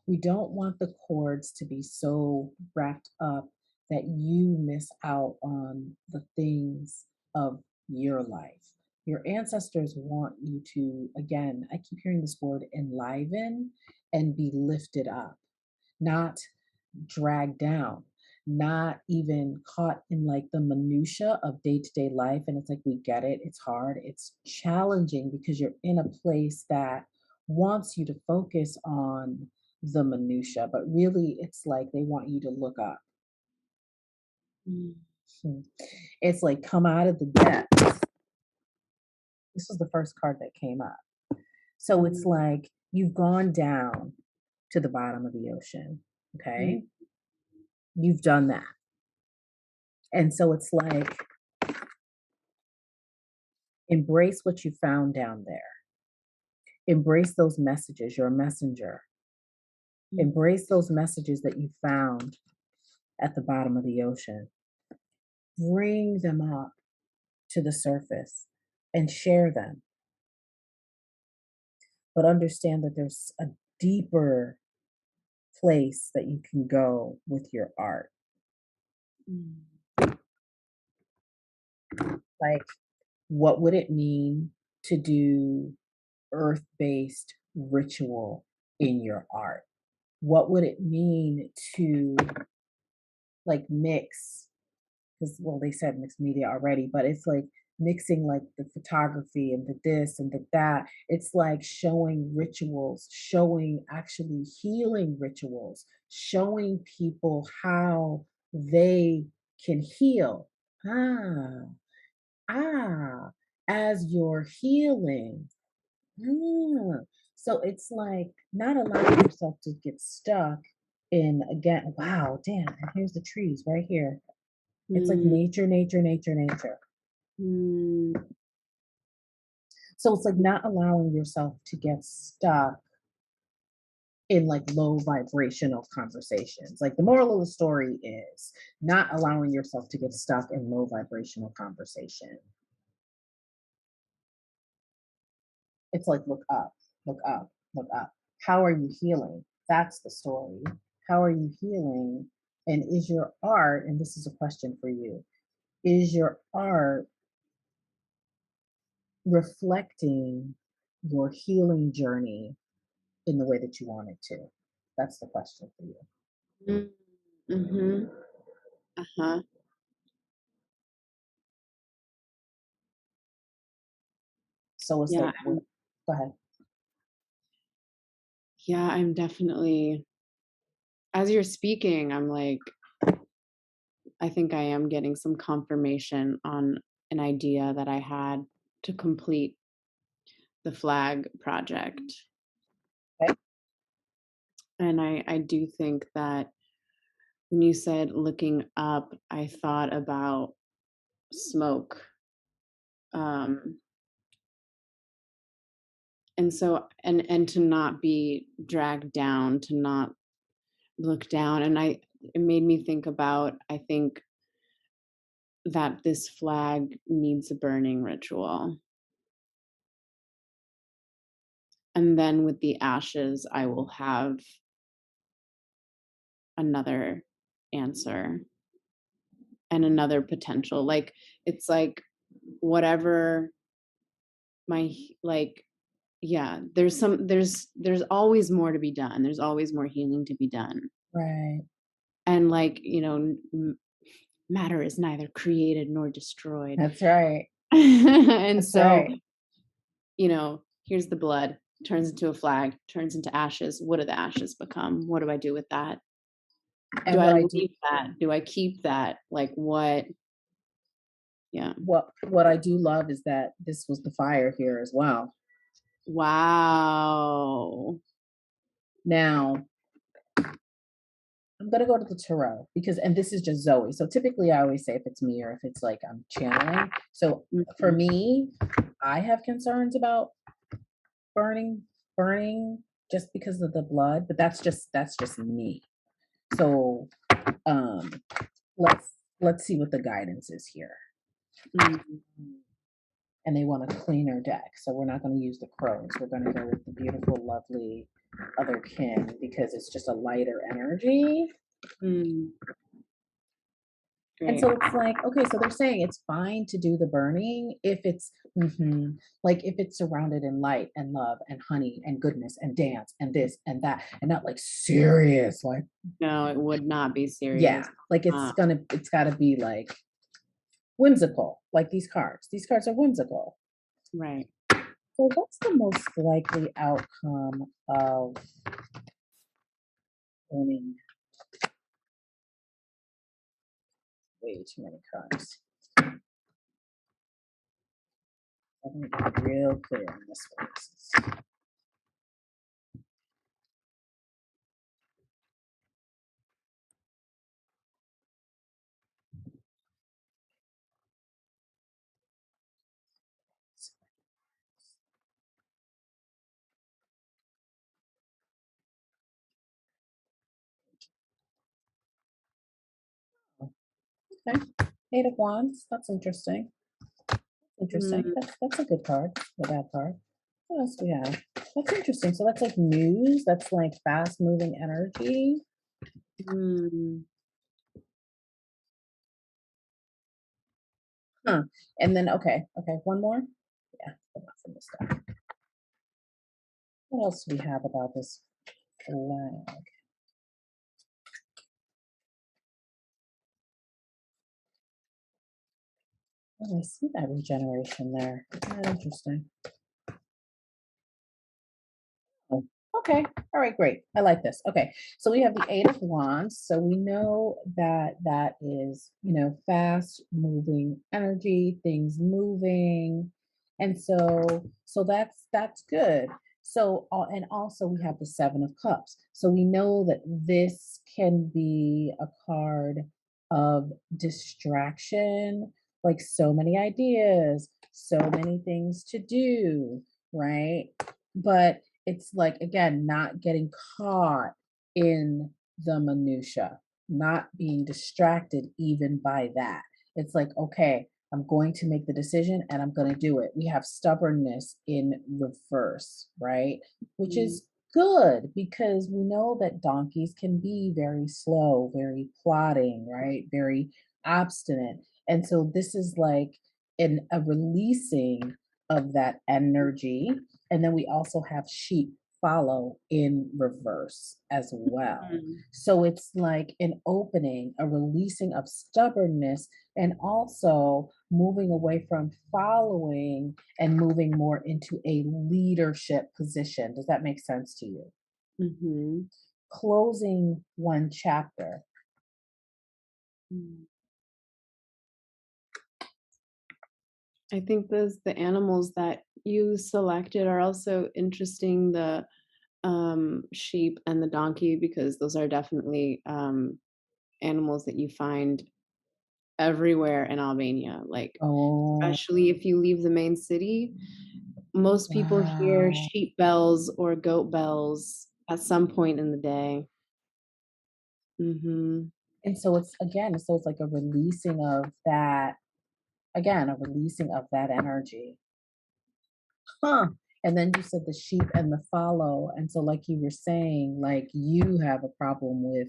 We don't want the cords to be so wrapped up that you miss out on the things of your life. Your ancestors want you to, again, I keep hearing this word, enliven and be lifted up, not dragged down, not even caught in like the minutia of day-to-day life. And it's like, we get it, it's hard, it's challenging because you're in a place that wants you to focus on the minutia, but really it's like they want you to look up. Mm. Hmm. It's like come out of the depths. This was the first card that came up. So it's Mm. like you've gone down to the bottom of the ocean. Mm. Okay. You've done that. And so it's like embrace what you found down there. Embrace those messages. You're a messenger. Mm. Embrace those messages that you found at the bottom of the ocean. Bring them up to the surface and share them. But understand that there's a deeper place that you can go with your art. Mm. Like, what would it mean to do earth based ritual in your art? What would it mean to like mix? Because, well, they said mixed media already, but it's like mixing like the photography and the this and the that. It's like showing rituals, showing actually healing rituals, showing people how they can heal. Ah, ah, as you're healing. Ah. So it's like not allowing yourself to get stuck in again, wow, damn, and here's the trees right here. It's like Mm. nature, nature, nature, nature. Mm. So it's like not allowing yourself to get stuck in like low vibrational conversations. Like the moral of the story is not allowing yourself to get stuck in low vibrational conversation. It's like look up, look up, look up. How are you healing? That's the story. How are you healing? And is your art, and this is a question for you, is your art reflecting your healing journey in the way that you want it to? That's the question for you. Mm. Mhm. Uh-huh. So it's Yeah, like, what? Go ahead. yeah, I'm definitely as you're speaking, I'm like, I think I am getting some confirmation on an idea that I had to complete the flag project. Okay. And I do think that when you said looking up, I thought about smoke. Um, and so and to not be dragged down, to not look down. And it made me think about, I think that this flag needs a burning ritual. And then with the ashes, I will have another answer and another potential. Like it's like whatever like yeah, there's always more to be done. There's always more healing to be done. Right. And like, matter is neither created nor destroyed. That's right. And That's so, right. here's the blood, turns into a flag, turns into ashes. What do the ashes become? What do I do with that? Do And I what I do, leave that? Do I keep that? Like what? Yeah. what I do love is that this was the fire here as well. Wow. Now I'm gonna go to the tarot because, and this is just Zoe. So typically, I always say if it's me or if it's like I'm channeling. So for Mhm. me, I have concerns about burning, burning just because of the blood, but that's just me. So um, let's see what the guidance is here. Mhm. And they want a cleaner deck, so we're not going to use the crows. We're going to go with the beautiful, lovely other kin because it's just a lighter energy. Mm. And Right. so it's like, okay, so they're saying it's fine to do the burning if it's like if it's surrounded in light and love and honey and goodness and dance and this and that and not like serious, like No, it would not be serious. yeah, like Uh, it's gotta be like whimsical, like these cards. These cards are whimsical. right. So what's the most likely outcome of burning? Way too many cards. I'm gonna get real clear on this one. Okay. Eight of Wands. That's interesting. Interesting. Mm, That's a good card. A bad card. What else do we have? That's interesting. So that's like news. That's like fast moving energy. mm, Huh. And then okay, one more. Yeah, enough from this stuff. What else do we have about this flag? Oh, I see that regeneration there. Isn't that interesting? Oh, okay. All right, great. I like this. Okay. So we have the Eight of Wands. So we know that that is, fast moving energy, things moving. And so that's good. So and also we have the Seven of Cups. So we know that this can be a card of distraction, like so many ideas, so many things to do, right? But it's like, again, not getting caught in the minutia, not being distracted even by that. It's like, okay, I'm going to make the decision and I'm going to do it. We have stubbornness in reverse, right? Which mm, is good because we know that donkeys can be very slow, very plodding, right? Very obstinate. And so this is like a releasing of that energy, and then we also have sheep follow in reverse as well. mm, So it's like an opening, a releasing of stubbornness, and also moving away from following and moving more into a leadership position. Does that make sense to you? mhm, Closing one chapter. mm. I think the animals that you selected are also interesting, the, sheep and the donkey, because those are definitely, animals that you find everywhere in Albania, like, Oh, especially if you leave the main city, most people hear wow. sheep bells or goat bells at some point in the day. Mhm. And so it's again, so it's like a releasing of that, again, a releasing of that energy. Huh. And then you said the sheep and the follow. And so, like you were saying, like you have a problem with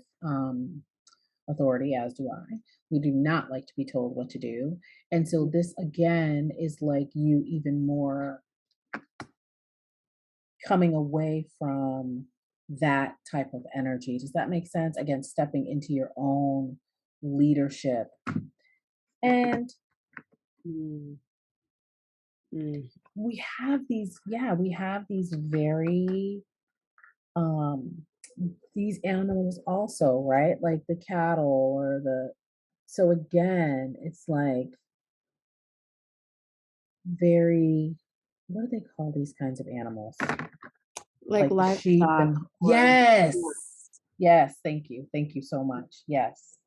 authority, as do I. We do not like to be told what to do. And so, this again is like you even more coming away from that type of energy. Does that make sense? Again, stepping into your own leadership. And Mm, mm. we have these very um these animals also, right? Like the cattle or the so again, it's like very what do they call these kinds of animals? Like Like the sheep livestock and or yes. yeah. Yes, thank you. Thank you so much. Yes,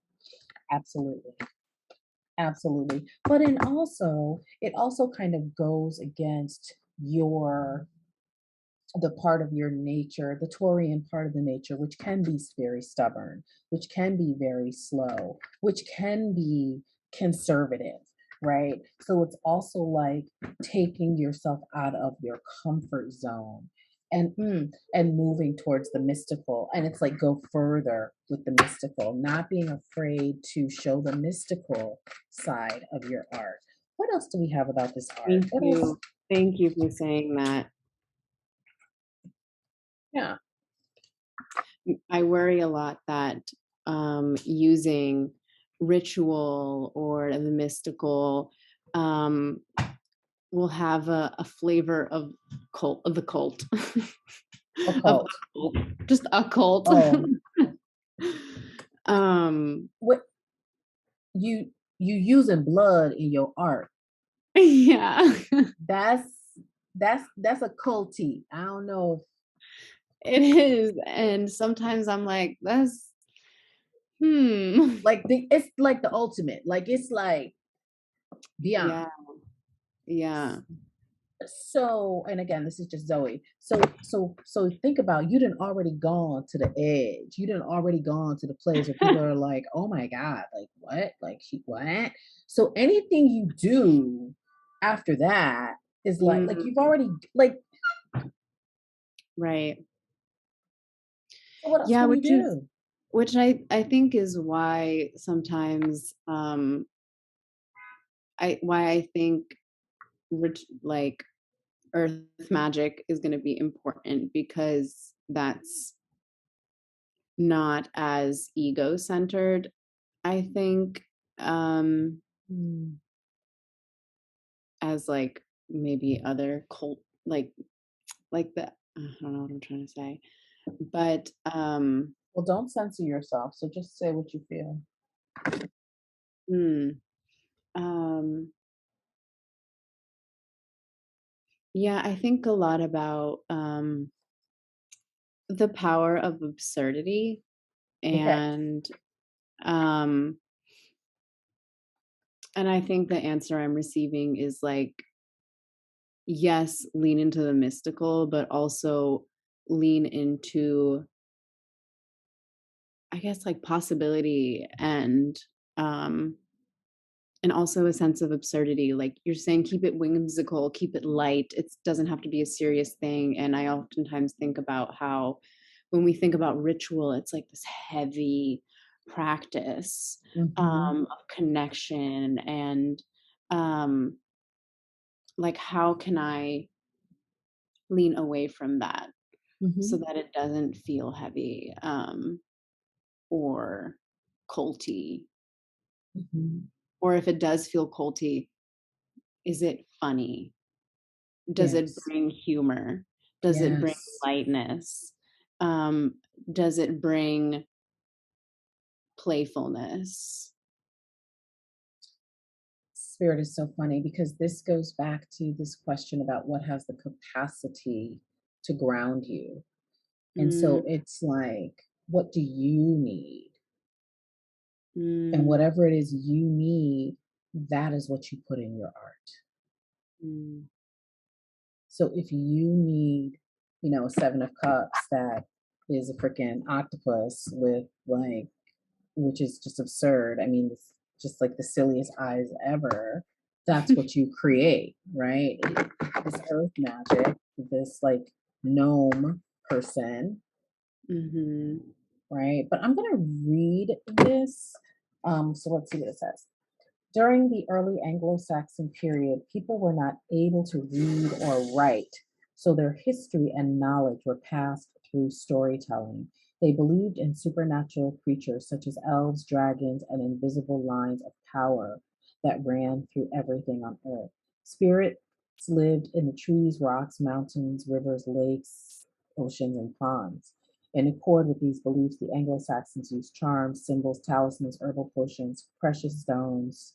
absolutely. Absolutely. But and also, it also kind of goes against your the part of your nature, the Taurian part of the nature, which can be very stubborn, which can be very slow, which can be conservative, right? So it's also like taking yourself out of your comfort zone and moving towards the mystical, and it's like go further with the mystical, not being afraid to show the mystical side of your art. What else do we have about this art? Thank What else? you. Thank you for saying that. Yeah. I worry a lot that using ritual or the mystical um, will have a flavor of the cult, of Occult. occult, just occult. Oh, um, what you using blood in your art? yeah, That's that's a culty. I don't know. it is, and sometimes I'm like, that's hmm, Like it's like the ultimate. Like it's like beyond. yeah, yeah. So, and again, this is just Zoe. So think about you didn't already gone to the edge. You didn't already gone to the place where people are like, oh my God, like what? Like she what? So anything you do after that is like Mm, you've already like right. so what else Yeah, can you do? which I think is why sometimes I think like earth magic is going to be important because that's not as ego centered, I think, um Hmm. as like maybe other cult like the I don't know what I'm trying to say. But Well, don't censor yourself. So just say what you feel. hmm, um yeah, I think a lot about the power of absurdity Okay. and um and I think the answer I'm receiving is like yes, lean into the mystical, but also lean into I guess like possibility um and also a sense of absurdity. Like you're saying keep it whimsical, keep it light. It doesn't have to be a serious thing. And I oftentimes think about how when we think about ritual, it's like this heavy practice Mm-hmm. of connection and um like how can I lean away from that so Mm-hmm. that it doesn't feel heavy or culty, Mm-hmm. or if it does feel culty, is it funny? Does it Yes. bring humor? Does it bring Yes. lightness? Um, does it bring playfulness? Spirit is so funny because this goes back to this question about what has the capacity to ground you. And Mm, so it's like, what do you need? And mm, whatever it is you need, that is what you put in your art. mm. So if you need, a seven of cups that is a freaking octopus with like, which is just absurd. I mean, it's just like the silliest eyes ever. That's what you create, right? This earth magic, this like gnome person, Mhm. right? But I'm gonna read this. So let's see what it says. During the early Anglo-Saxon period, people were not able to read or write, so their history and knowledge were passed through storytelling. They believed in supernatural creatures such as elves, dragons, and invisible lines of power that ran through everything on earth. Spirits lived in the trees, rocks, mountains, rivers, lakes, oceans, and ponds. In accord with these beliefs, the Anglo Saxons used charms, symbols, talismans, herbal potions, precious stones,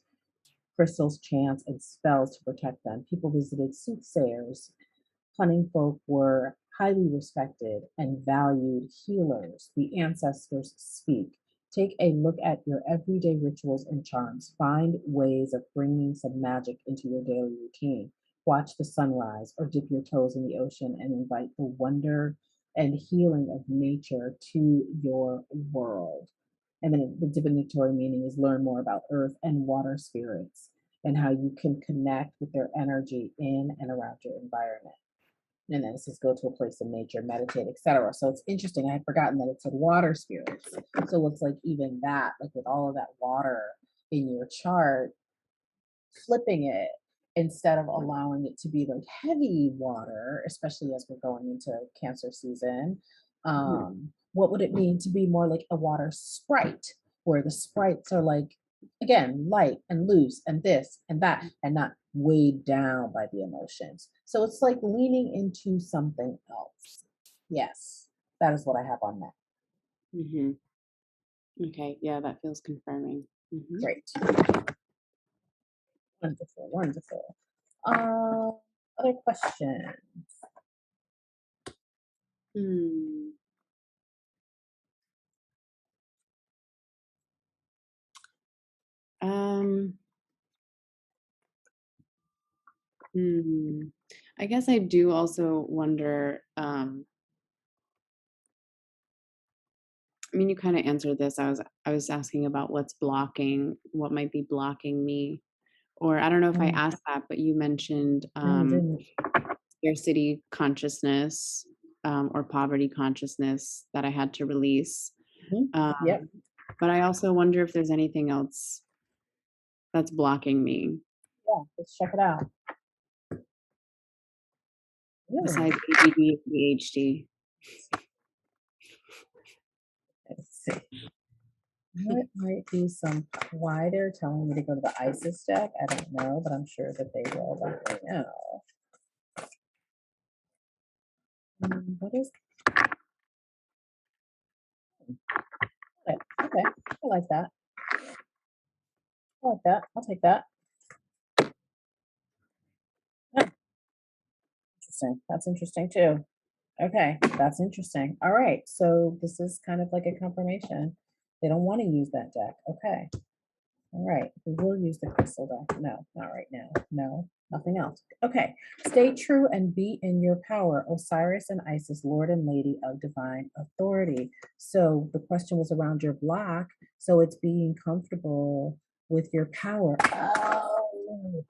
crystals, chants, and spells to protect them. People visited soothsayers. Cunning folk were highly respected and valued healers. The ancestors speak. Take a look at your everyday rituals and charms. Find ways of bringing some magic into your daily routine. Watch the sunrise or dip your toes in the ocean and invite the wonder and healing of nature to your world. And then the divinatory meaning is learn more about earth and water spirits and how you can connect with their energy in and around your environment. And then it says go to a place of nature, meditate, etc. So it's interesting. I had forgotten that it said water spirits. So it looks like even that, like with all of that water in your chart, flipping it instead of allowing it to be like heavy water, especially as we're going into Cancer season. Mhm. What would it mean to be more like a water sprite, where the sprites are like, again, light and loose and this and that, and not weighed down by the emotions? So it's like leaning into something else. Yes, that is what I have on that. Mhm. Okay, yeah, that feels confirming. Mhm. Great. Wonderful, wonderful. Other question. Hmm. Um, hmm. I guess I do also wonder, I mean, you kind of answered this. I was asking about what might be blocking me. Or I don't know if I Mm, asked that, but you mentioned no, you didn't. scarcity consciousness, or poverty consciousness that I had to release. Mhm. Um, Yep. but I also wonder if there's anything else that's blocking me Yeah, let's check it out. Ooh, besides ADD and ADHD. let's see. What might be some why they're telling me to go to the ISIS deck? I don't know, but I'm sure that they will let me know. What is it? Okay, I like that. I like that. I'll take that. Yeah, interesting. That's interesting too. Okay, that's interesting. All right, so this is kind of like a confirmation. They don't want to use that deck. Okay. All right, we will use the crystal deck. No, not right now. No, nothing else. Okay, stay true and be in your power. Osiris and Isis, Lord and Lady of Divine Authority. So the question was around your block. So it's being comfortable with your power. Oh,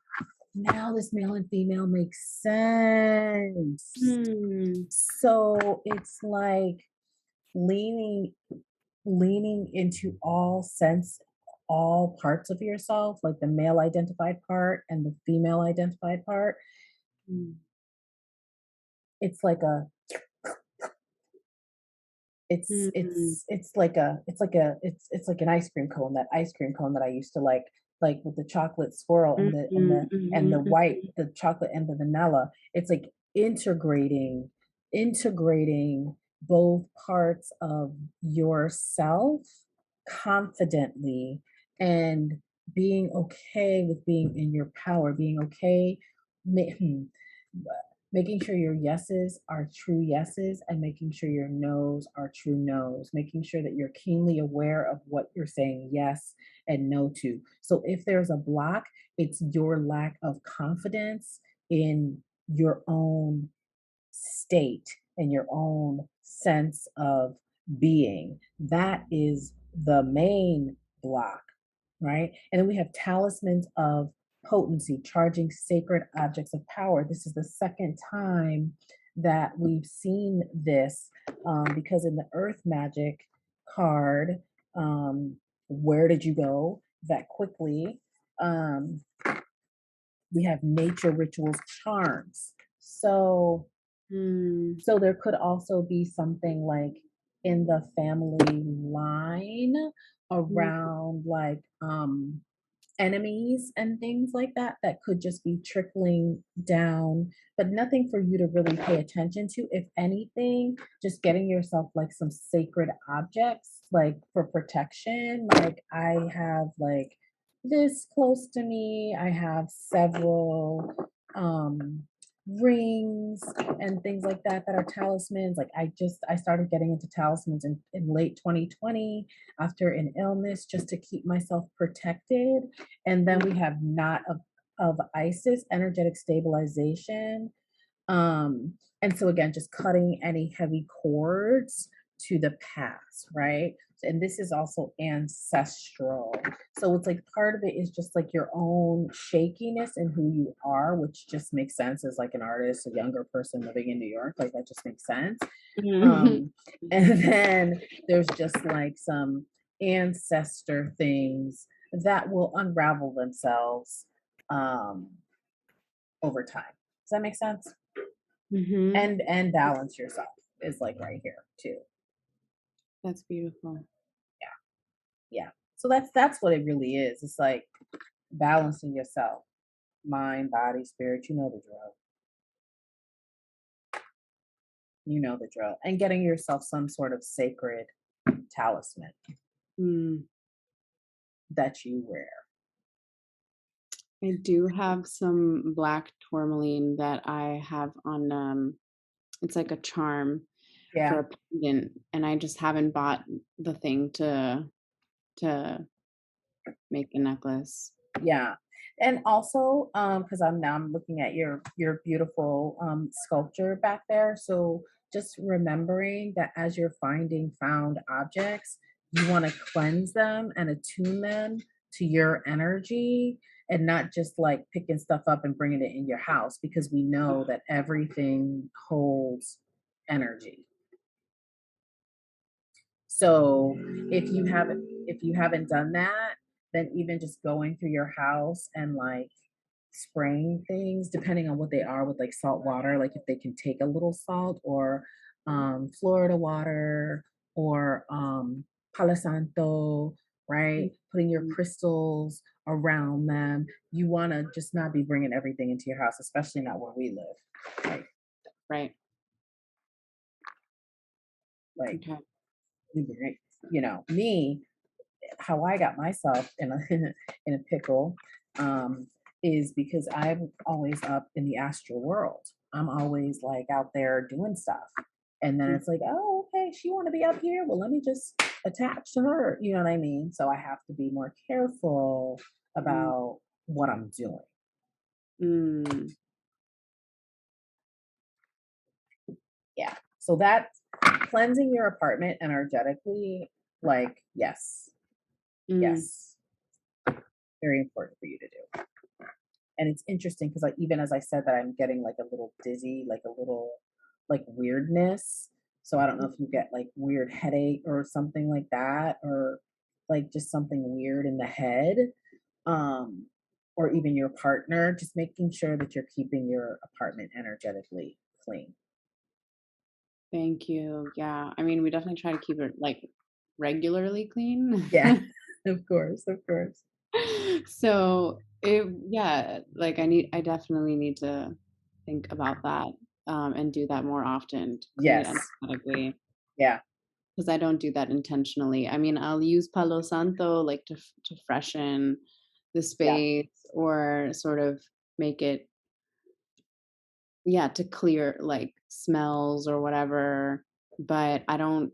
now this male and female makes sense. Hmm. So it's like leaning leaning into all parts of yourself, like the male identified part and the female identified part. Mm. It's like a Mm. it's like an ice cream cone, that ice cream cone that I used to like with the chocolate swirl and Mhm, the mhm, white, mhm. the chocolate and the vanilla. It's like integrating both parts of yourself confidently, and being okay with being in your power, being okay making sure your yeses are true yeses and making sure your nos are true nos, making sure that you're keenly aware of what you're saying yes and no to. So if there's a block, it's your lack of confidence in your own state and your own sense of being. That is the main block, right? And then we have talismans of potency, charging sacred objects of power. This is the second time that we've seen this, because in the Earth Magic card, where did you go? That quickly. Um, we have nature rituals charms. Mm, So there could also be something like in the family line mm, around like enemies and things like that, that could just be trickling down, but nothing for you to really pay attention to. If anything, just getting yourself like some sacred objects like for protection. Like I have like this close to me, I have several um rings and things like that that are talismans. Like I started getting into talismans in late 2020 after an illness, just to keep myself protected. And then mm, we have Knot of Isis, energetic stabilization. And so again, just cutting any heavy cords to the past, right? And this is also ancestral. So it's like part of it is just like your own shakiness and who you are, which just makes sense as like an artist, a younger person living in New York. Like that just makes sense. Mhm. And then there's just like some ancestor things that will unravel themselves um, over time. Does that make sense? Mhm. And balance yourself is like right here too. That's beautiful. Yeah. So that's what it really is. It's like balancing yourself, mind, body, spirit. You know the drill. You know the drill. And getting yourself some sort of sacred talisman Mm. that you wear. I do have some black tourmaline that I have on, it's like a charm for Yeah. a pendant, and I just haven't bought the thing to make a necklace. Yeah. And also, because I'm looking at your beautiful sculpture back there. So just remembering that as you're finding found objects, you want to cleanse them and attune them to your energy and not just like picking stuff up and bringing it in your house because we know that everything holds energy. So if you haven't done that, then even just going through your house and like spraying things, depending on what they are, with like salt water, like if they can take a little salt or Florida water or Palo Santo, right? Putting your Mhm. crystals around them. You want to just not be bringing everything into your house, especially not where we live. Right. Like, Okay. me, how I got myself in a in a pickle um, is because I'm always up in the astral world. I'm always like out there doing stuff, and then Mm, it's like, oh, okay, she want to be up here. Well, let me just attach to her. You know what I mean? So I have to be more careful mm, about what I'm doing. mm, Yeah. So that's cleansing your apartment energetically. Like, yes, mm. yes, very important for you to do. And it's interesting because like even as I said that I'm getting like a little dizzy, like a little like weirdness. So I don't know if you get like weird headache or something like that, or like just something weird in the head. Um, or even your partner, just making sure that you're keeping your apartment energetically clean. Thank you. Yeah. I mean, we definitely try to keep it like regularly clean. Yeah, of course, of course. So yeah, like I definitely need to think about that, and do that more often to clean it Yes. energetically Yeah. because I don't do that intentionally. I mean, I'll use Palo Santo like to freshen the Yeah. space or sort of make it, yeah, to clear like smells or whatever, but I don't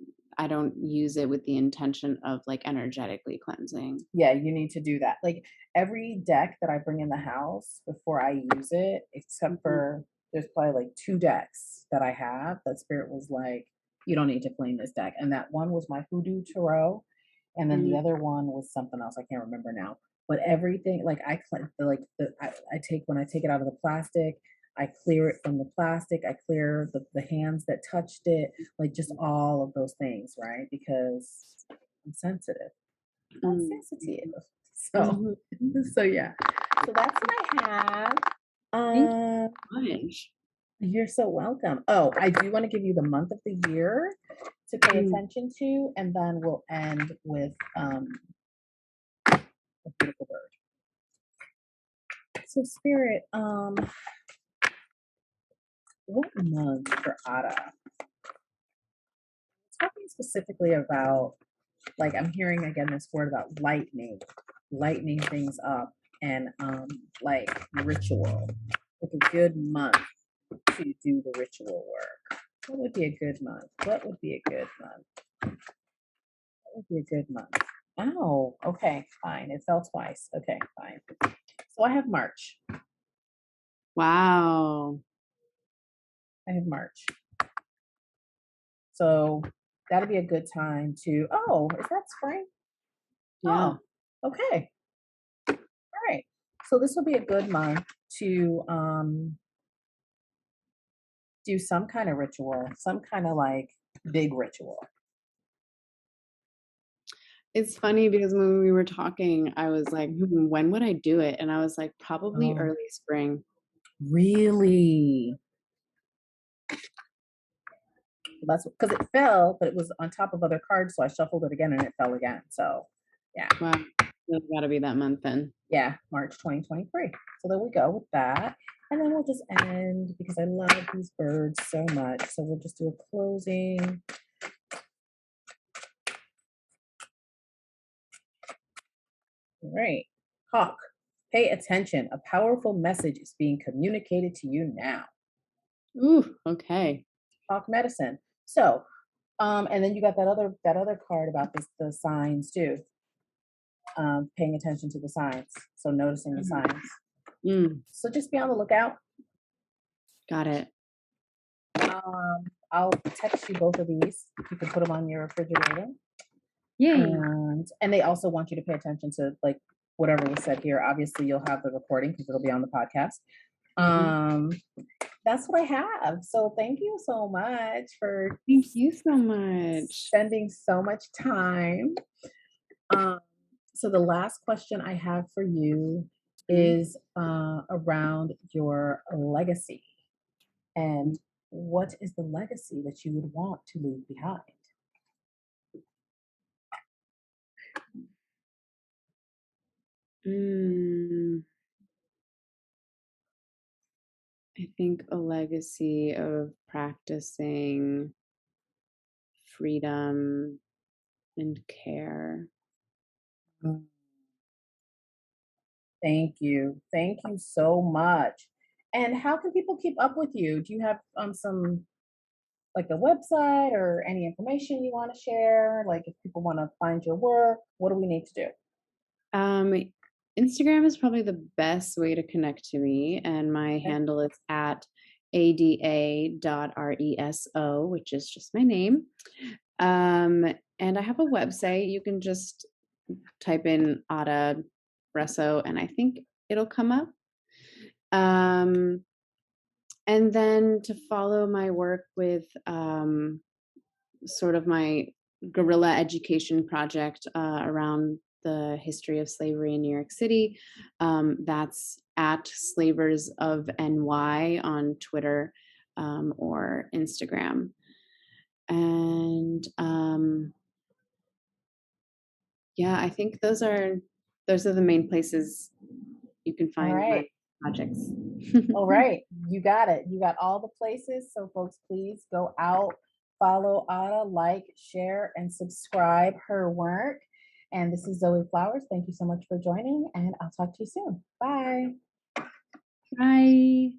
use it with the intention of like energetically cleansing. Yeah, you need to do that. Like every deck that I bring in the house before I use it, except Mhm, for there's probably like two decks that I have that Spirit was like, you don't need to clean this deck. And that one was my Hoodoo Tarot. And then the mm, other one was something else. I can't remember now. But everything, like I clean, like I take when I take it out of the plastic, I clear it from the plastic. I clear the hands that touched it, like just all of those things, right? Because I'm sensitive. I'm mm, sensitive. So, mhm. so yeah. So that's what I have. Thank Uh, you so much. you're so welcome. Oh, I do want to give you the month of the year to pay Mm, attention to, and then we'll end with a beautiful bird. So, Spirit, what month for Ada? Talking specifically about, like, I'm hearing again this word about lightening things up, and like ritual, like a good month to do the ritual work. What would be a good month? What would be a good month? What would be a good month? Oh, okay, fine. It fell twice. Okay, fine. So I have March. wow. I have March. So that'd be a good time to, oh, is that spring? Yeah. Oh, okay. All right. So this will be a good month to do some kind of ritual, some kind of like big ritual. It's funny because when we were talking, I was like, when would I do it? And I was like, probably Oh, early spring. really? That's because it fell, but it was on top of other cards, so I shuffled it again and it fell again. So, yeah, Wow. It's got to be that month then. yeah, March 2023. So there we go with that. And then we'll just end because I love these birds so much. So we'll just do a closing. All right. Hawk, pay attention. A powerful message is being communicated to you now. Ooh, okay. Hawk medicine. So, and then you got that other card about the signs too. Paying attention to the signs. So noticing the Mhm. signs. Mm, So just be on the lookout. got it. I'll text you both of these. You can put them on your refrigerator. Yay. And they also want you to pay attention to like whatever was said here. Obviously, you'll have the recording because it'll be on the podcast. Mhm. Um, that's what I have. So thank you so much for Thank you so much. spending so much time. Um, so the last question I have for you Mhm. is around your legacy. And what is the legacy that you would want to leave behind? Mm, I think a legacy of practicing freedom and care. Mm, thank you. Thank you so much. And how can people keep up with you? Do you have some like a website or any information you want to share? Like if people want to find your work, what do we need to do? Um, Instagram is probably the best way to connect to me, and my Okay. handle is at ada.reso, which is just my name. Um, and I have a website. You can just type in Ada Reso, and I think it'll come up. Um, and then to follow my work with sort of my guerrilla education project around the history of slavery in New York City. That's at Slavers of NY on Twitter or Instagram. And yeah, I think those are the main places you can All find my right. projects. All right. You got it. You got all the places. So folks, please go out, follow Ada, like, share, and subscribe her work. And this is Zoe Flowers. Thank you so much for joining, and I'll talk to you soon. Bye. Bye.